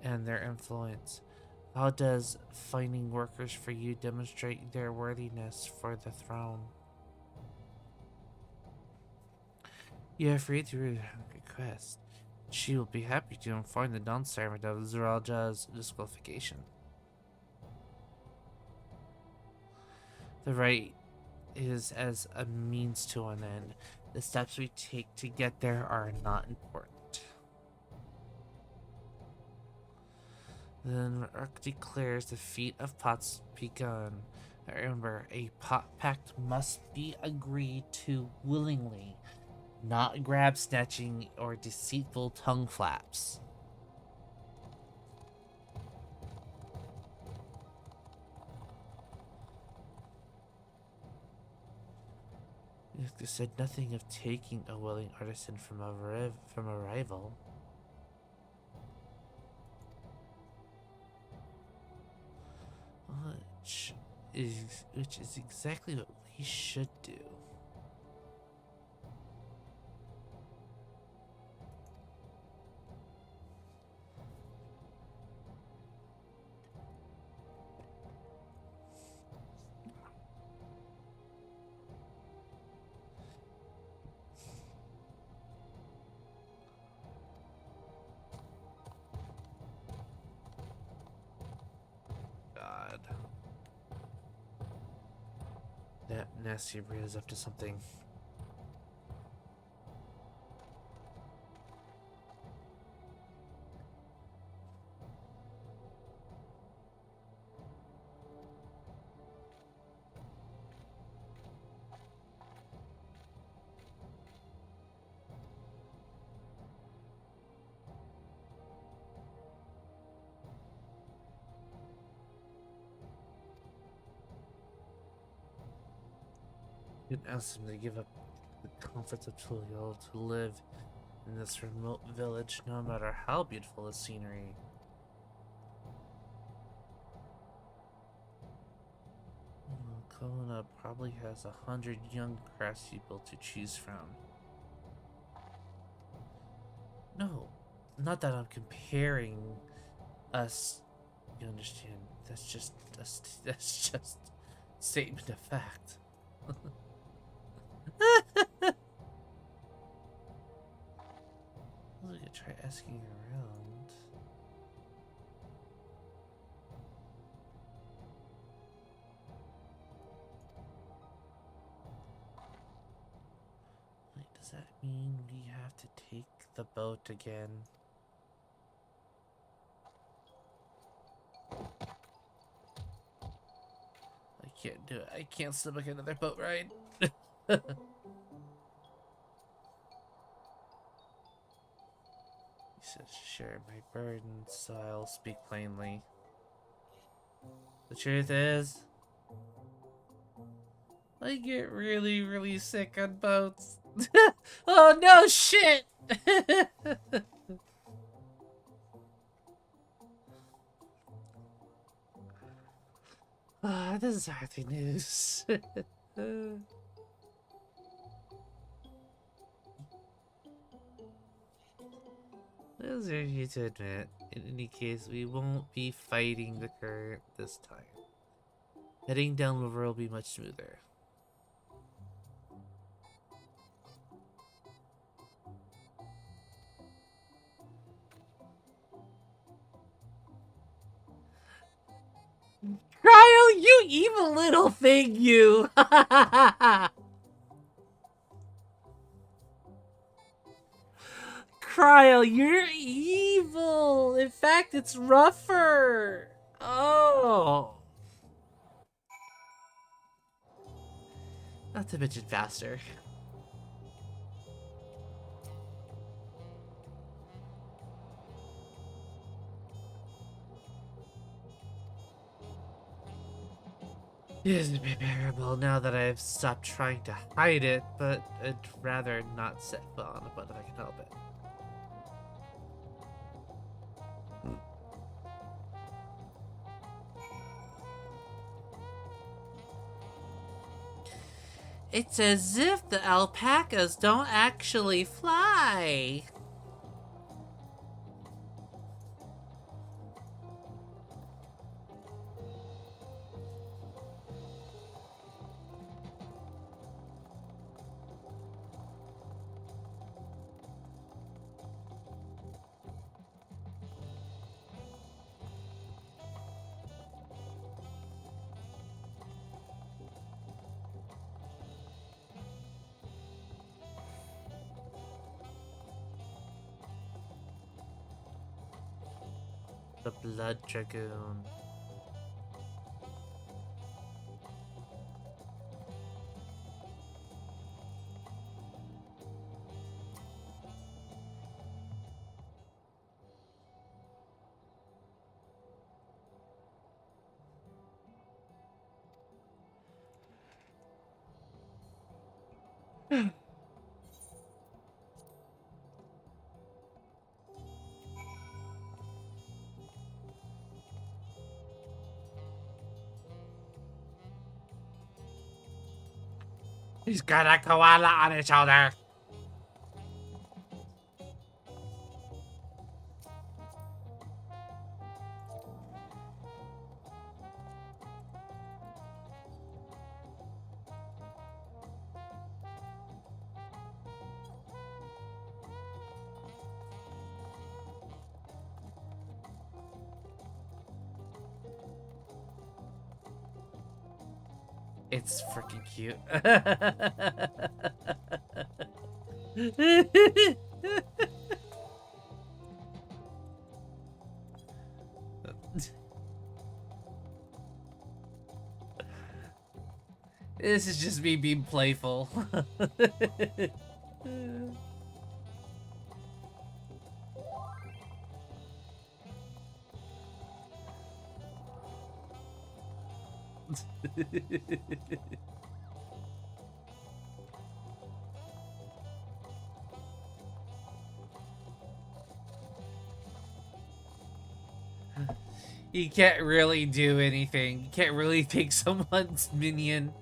and their influence. How does finding workers for you demonstrate their worthiness for the throne? You have read through her request. She will be happy to inform the Dawn Servant of Zeralja's disqualification. The right is as a means to an end. The steps we take to get there are not important. Then Urk declares the feat of pots begun. Remember, a pot pact must be agreed to willingly, not grab snatching or deceitful tongue flaps. You said nothing of taking a willing artisan from a rival. Which is exactly what we should do. God. That nasty breed is up to something. You can ask him to give up the comforts of Tuliol to live in this remote village, no matter how beautiful the scenery. Kona probably has 100 young craftspeople to choose from. No, not that I'm comparing us. You understand? That's just statement of fact. We could try asking around. Wait, does that mean we have to take the boat again? I can't do it. I can't stomach another boat ride. He says, share my burden, so I'll speak plainly. The truth is, I get really, really sick on boats. Oh no, shit! Ah, this is hardly news. Those are easy to admit. In any case, we won't be fighting the current this time. Heading downriver will be much smoother. Cryo, you evil little thing, you! Cryo, you're evil! In fact, it's rougher! Oh! Not to mention faster. It is bearable now that I've stopped trying to hide it, but I'd rather not set foot on a boat if I can help it. It's as if the alpacas don't actually fly. The Blood Dragoon. He's got a koala on his shoulder. It's freaking cute. This is just me being playful. You can't really do anything. You can't really take someone's minion.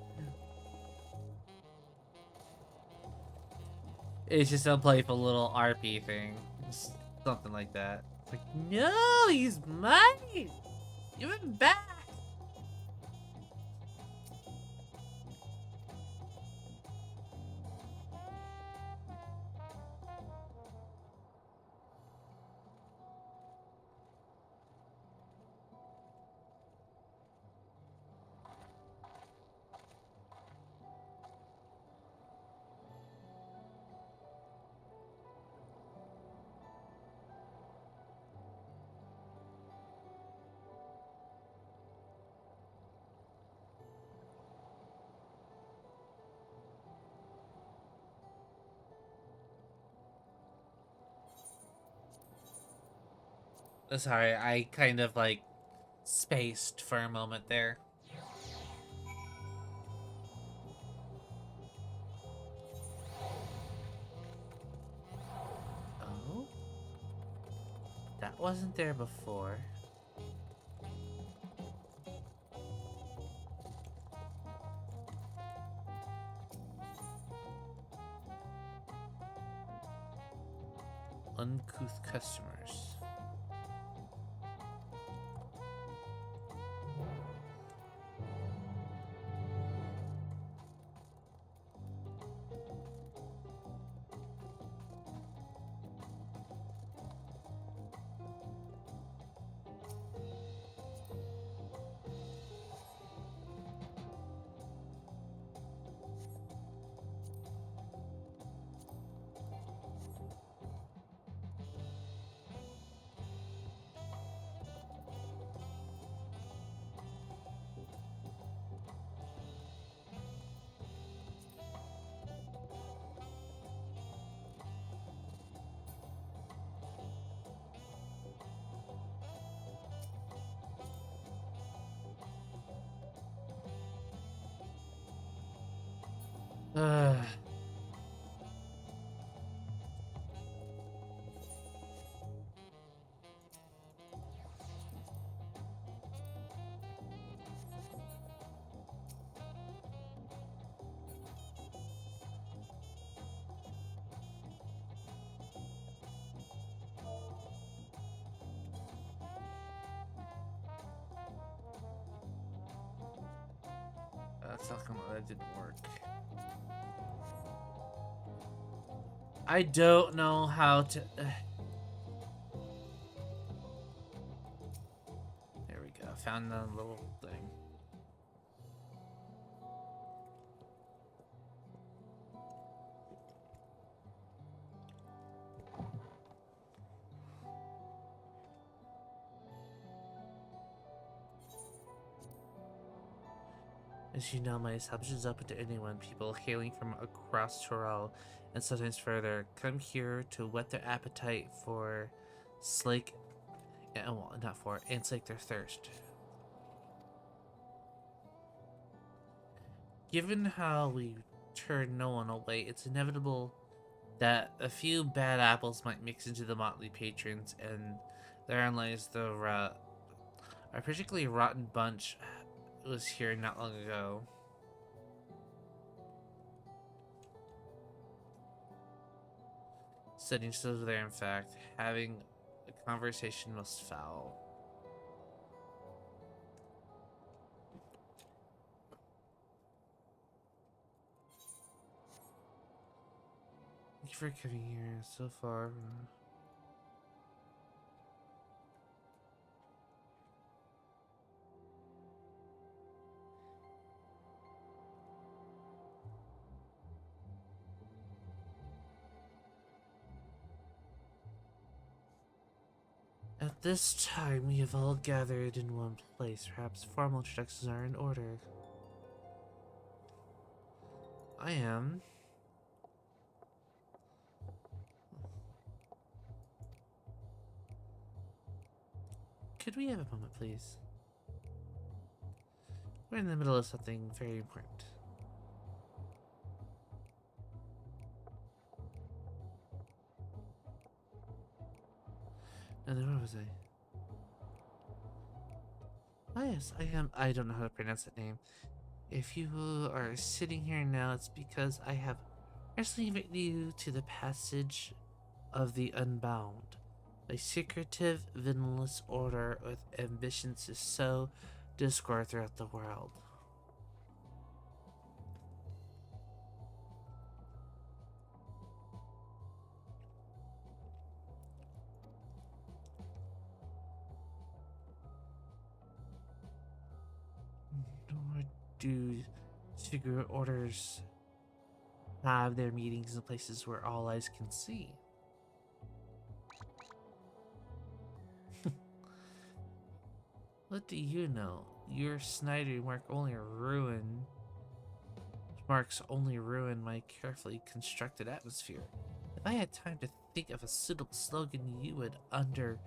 It's just a playful little RP thing. Just something like that. It's like, no, he's mine! Give him back! Sorry, I kind of like spaced for a moment there. Oh? That wasn't there before. Uncouth customers. Ugh. That's not gonna, that didn't work. I don't know how to... There we go. Found the little thing. As you know, my establishment is open to anyone, people hailing from across Tyrol and sometimes further, come here to whet their appetite for slake, well, not for, and slake their thirst. Given how we turn no one away, it's inevitable that a few bad apples might mix into the motley patrons, and therein lies the a particularly rotten bunch was here not long ago. Sitting still there, in fact, having a conversation most foul. Thank you for coming here so far. At this time, we have all gathered in one place. Perhaps formal introductions are in order. I am. Could we have a moment, please? We're in the middle of something very important. And then where was I? Oh yes, I am. I don't know how to pronounce that name. If you are sitting here now, it's because I have recently invited you to the passage of the Unbound, a secretive, villainous order with ambitions to sow discord throughout the world. Nor do secret orders have their meetings in places where all eyes can see. What do you know? Your Snyder marks only ruin my carefully constructed atmosphere. If I had time to think of a suitable slogan, you would understand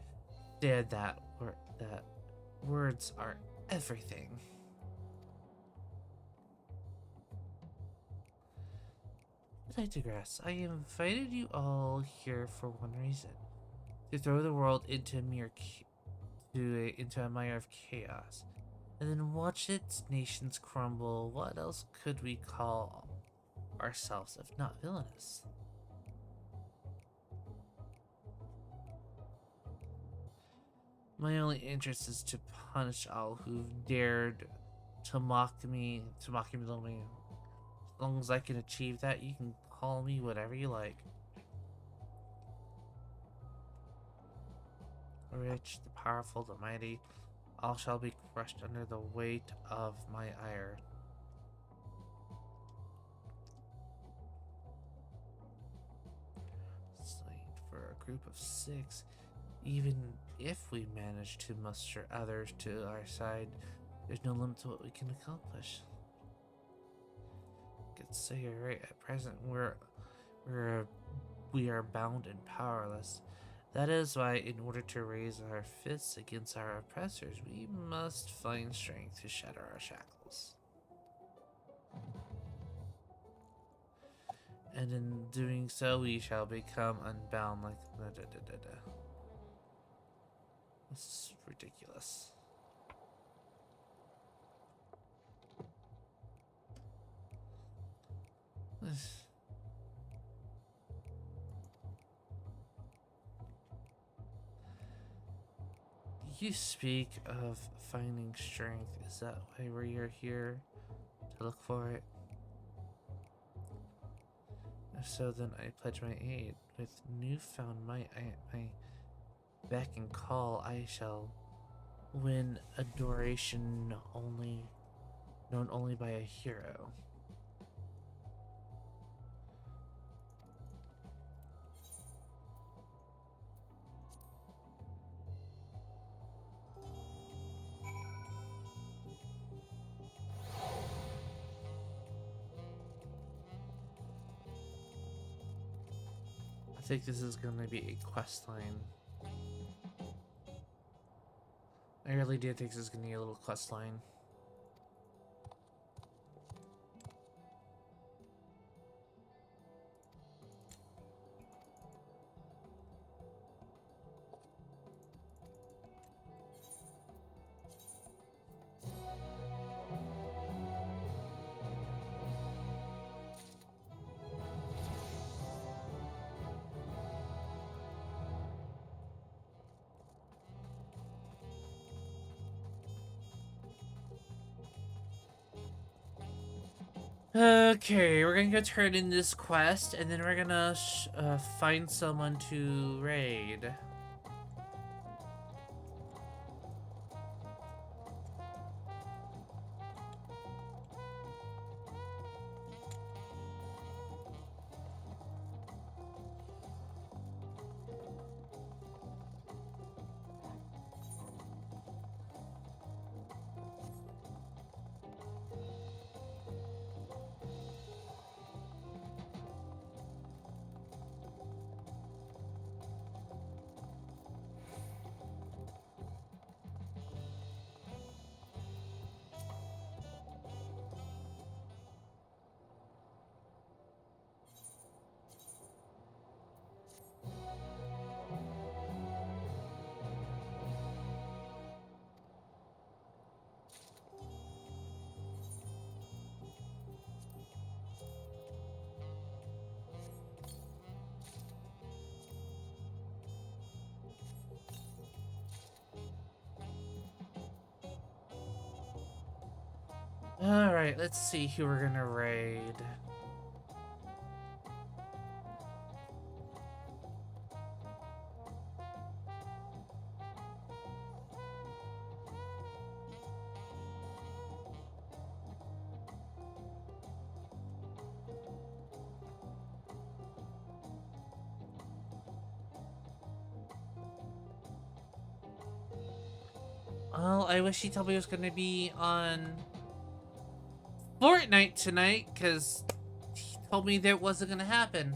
understand that words are everything. But I digress. I invited you all here for one reason: to throw the world into a mire of chaos, and then watch its nations crumble. What else could we call ourselves if not villainous? My only interest is to punish all who've dared to mock me, below me. As long as I can achieve that, you can call me whatever you like. The rich, the powerful, the mighty, all shall be crushed under the weight of my ire. Slain for a group of 6. Even if we manage to muster others to our side, there's no limit to what we can accomplish. Could say you're right. At present, we are bound and powerless. That is why, in order to raise our fists against our oppressors, we must find strength to shatter our shackles. And in doing so, we shall become unbound like This is ridiculous. You speak of finding strength. Is that why we're here? To look for it? If so, then I pledge my aid. With newfound might, my beck and call, I shall win adoration known only by a hero. I think this is going to be a quest line. I really do think this is going to be a little quest line. Okay, we're gonna go turn in this quest, and then we're gonna find someone to raid. Alright, let's see who we're gonna raid. Well, I wish he told me it was gonna be on Fortnite tonight, because he told me that wasn't gonna happen.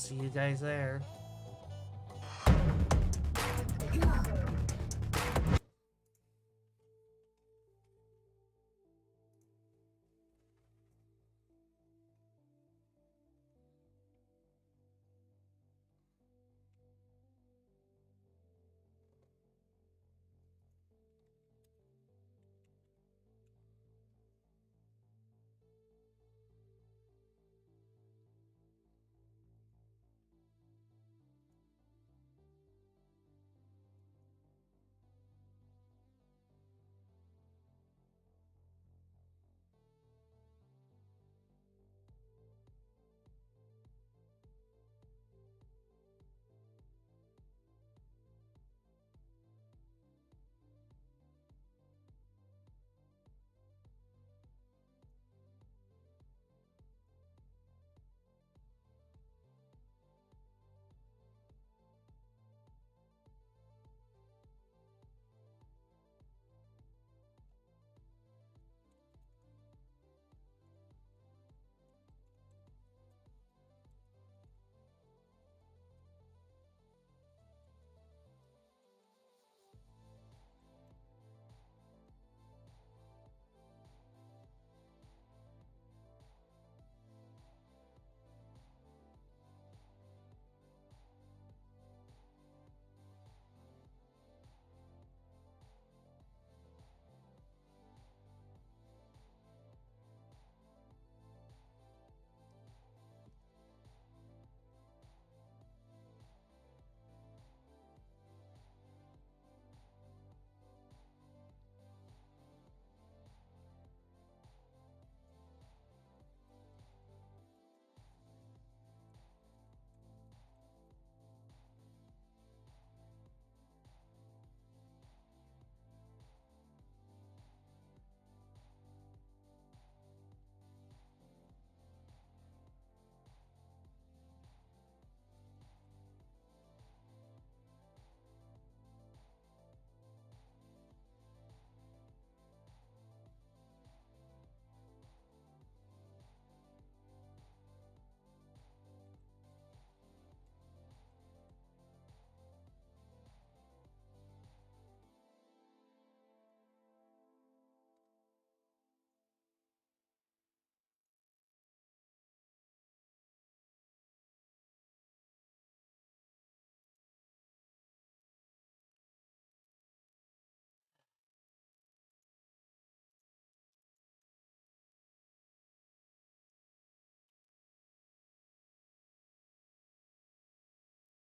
see you guys there.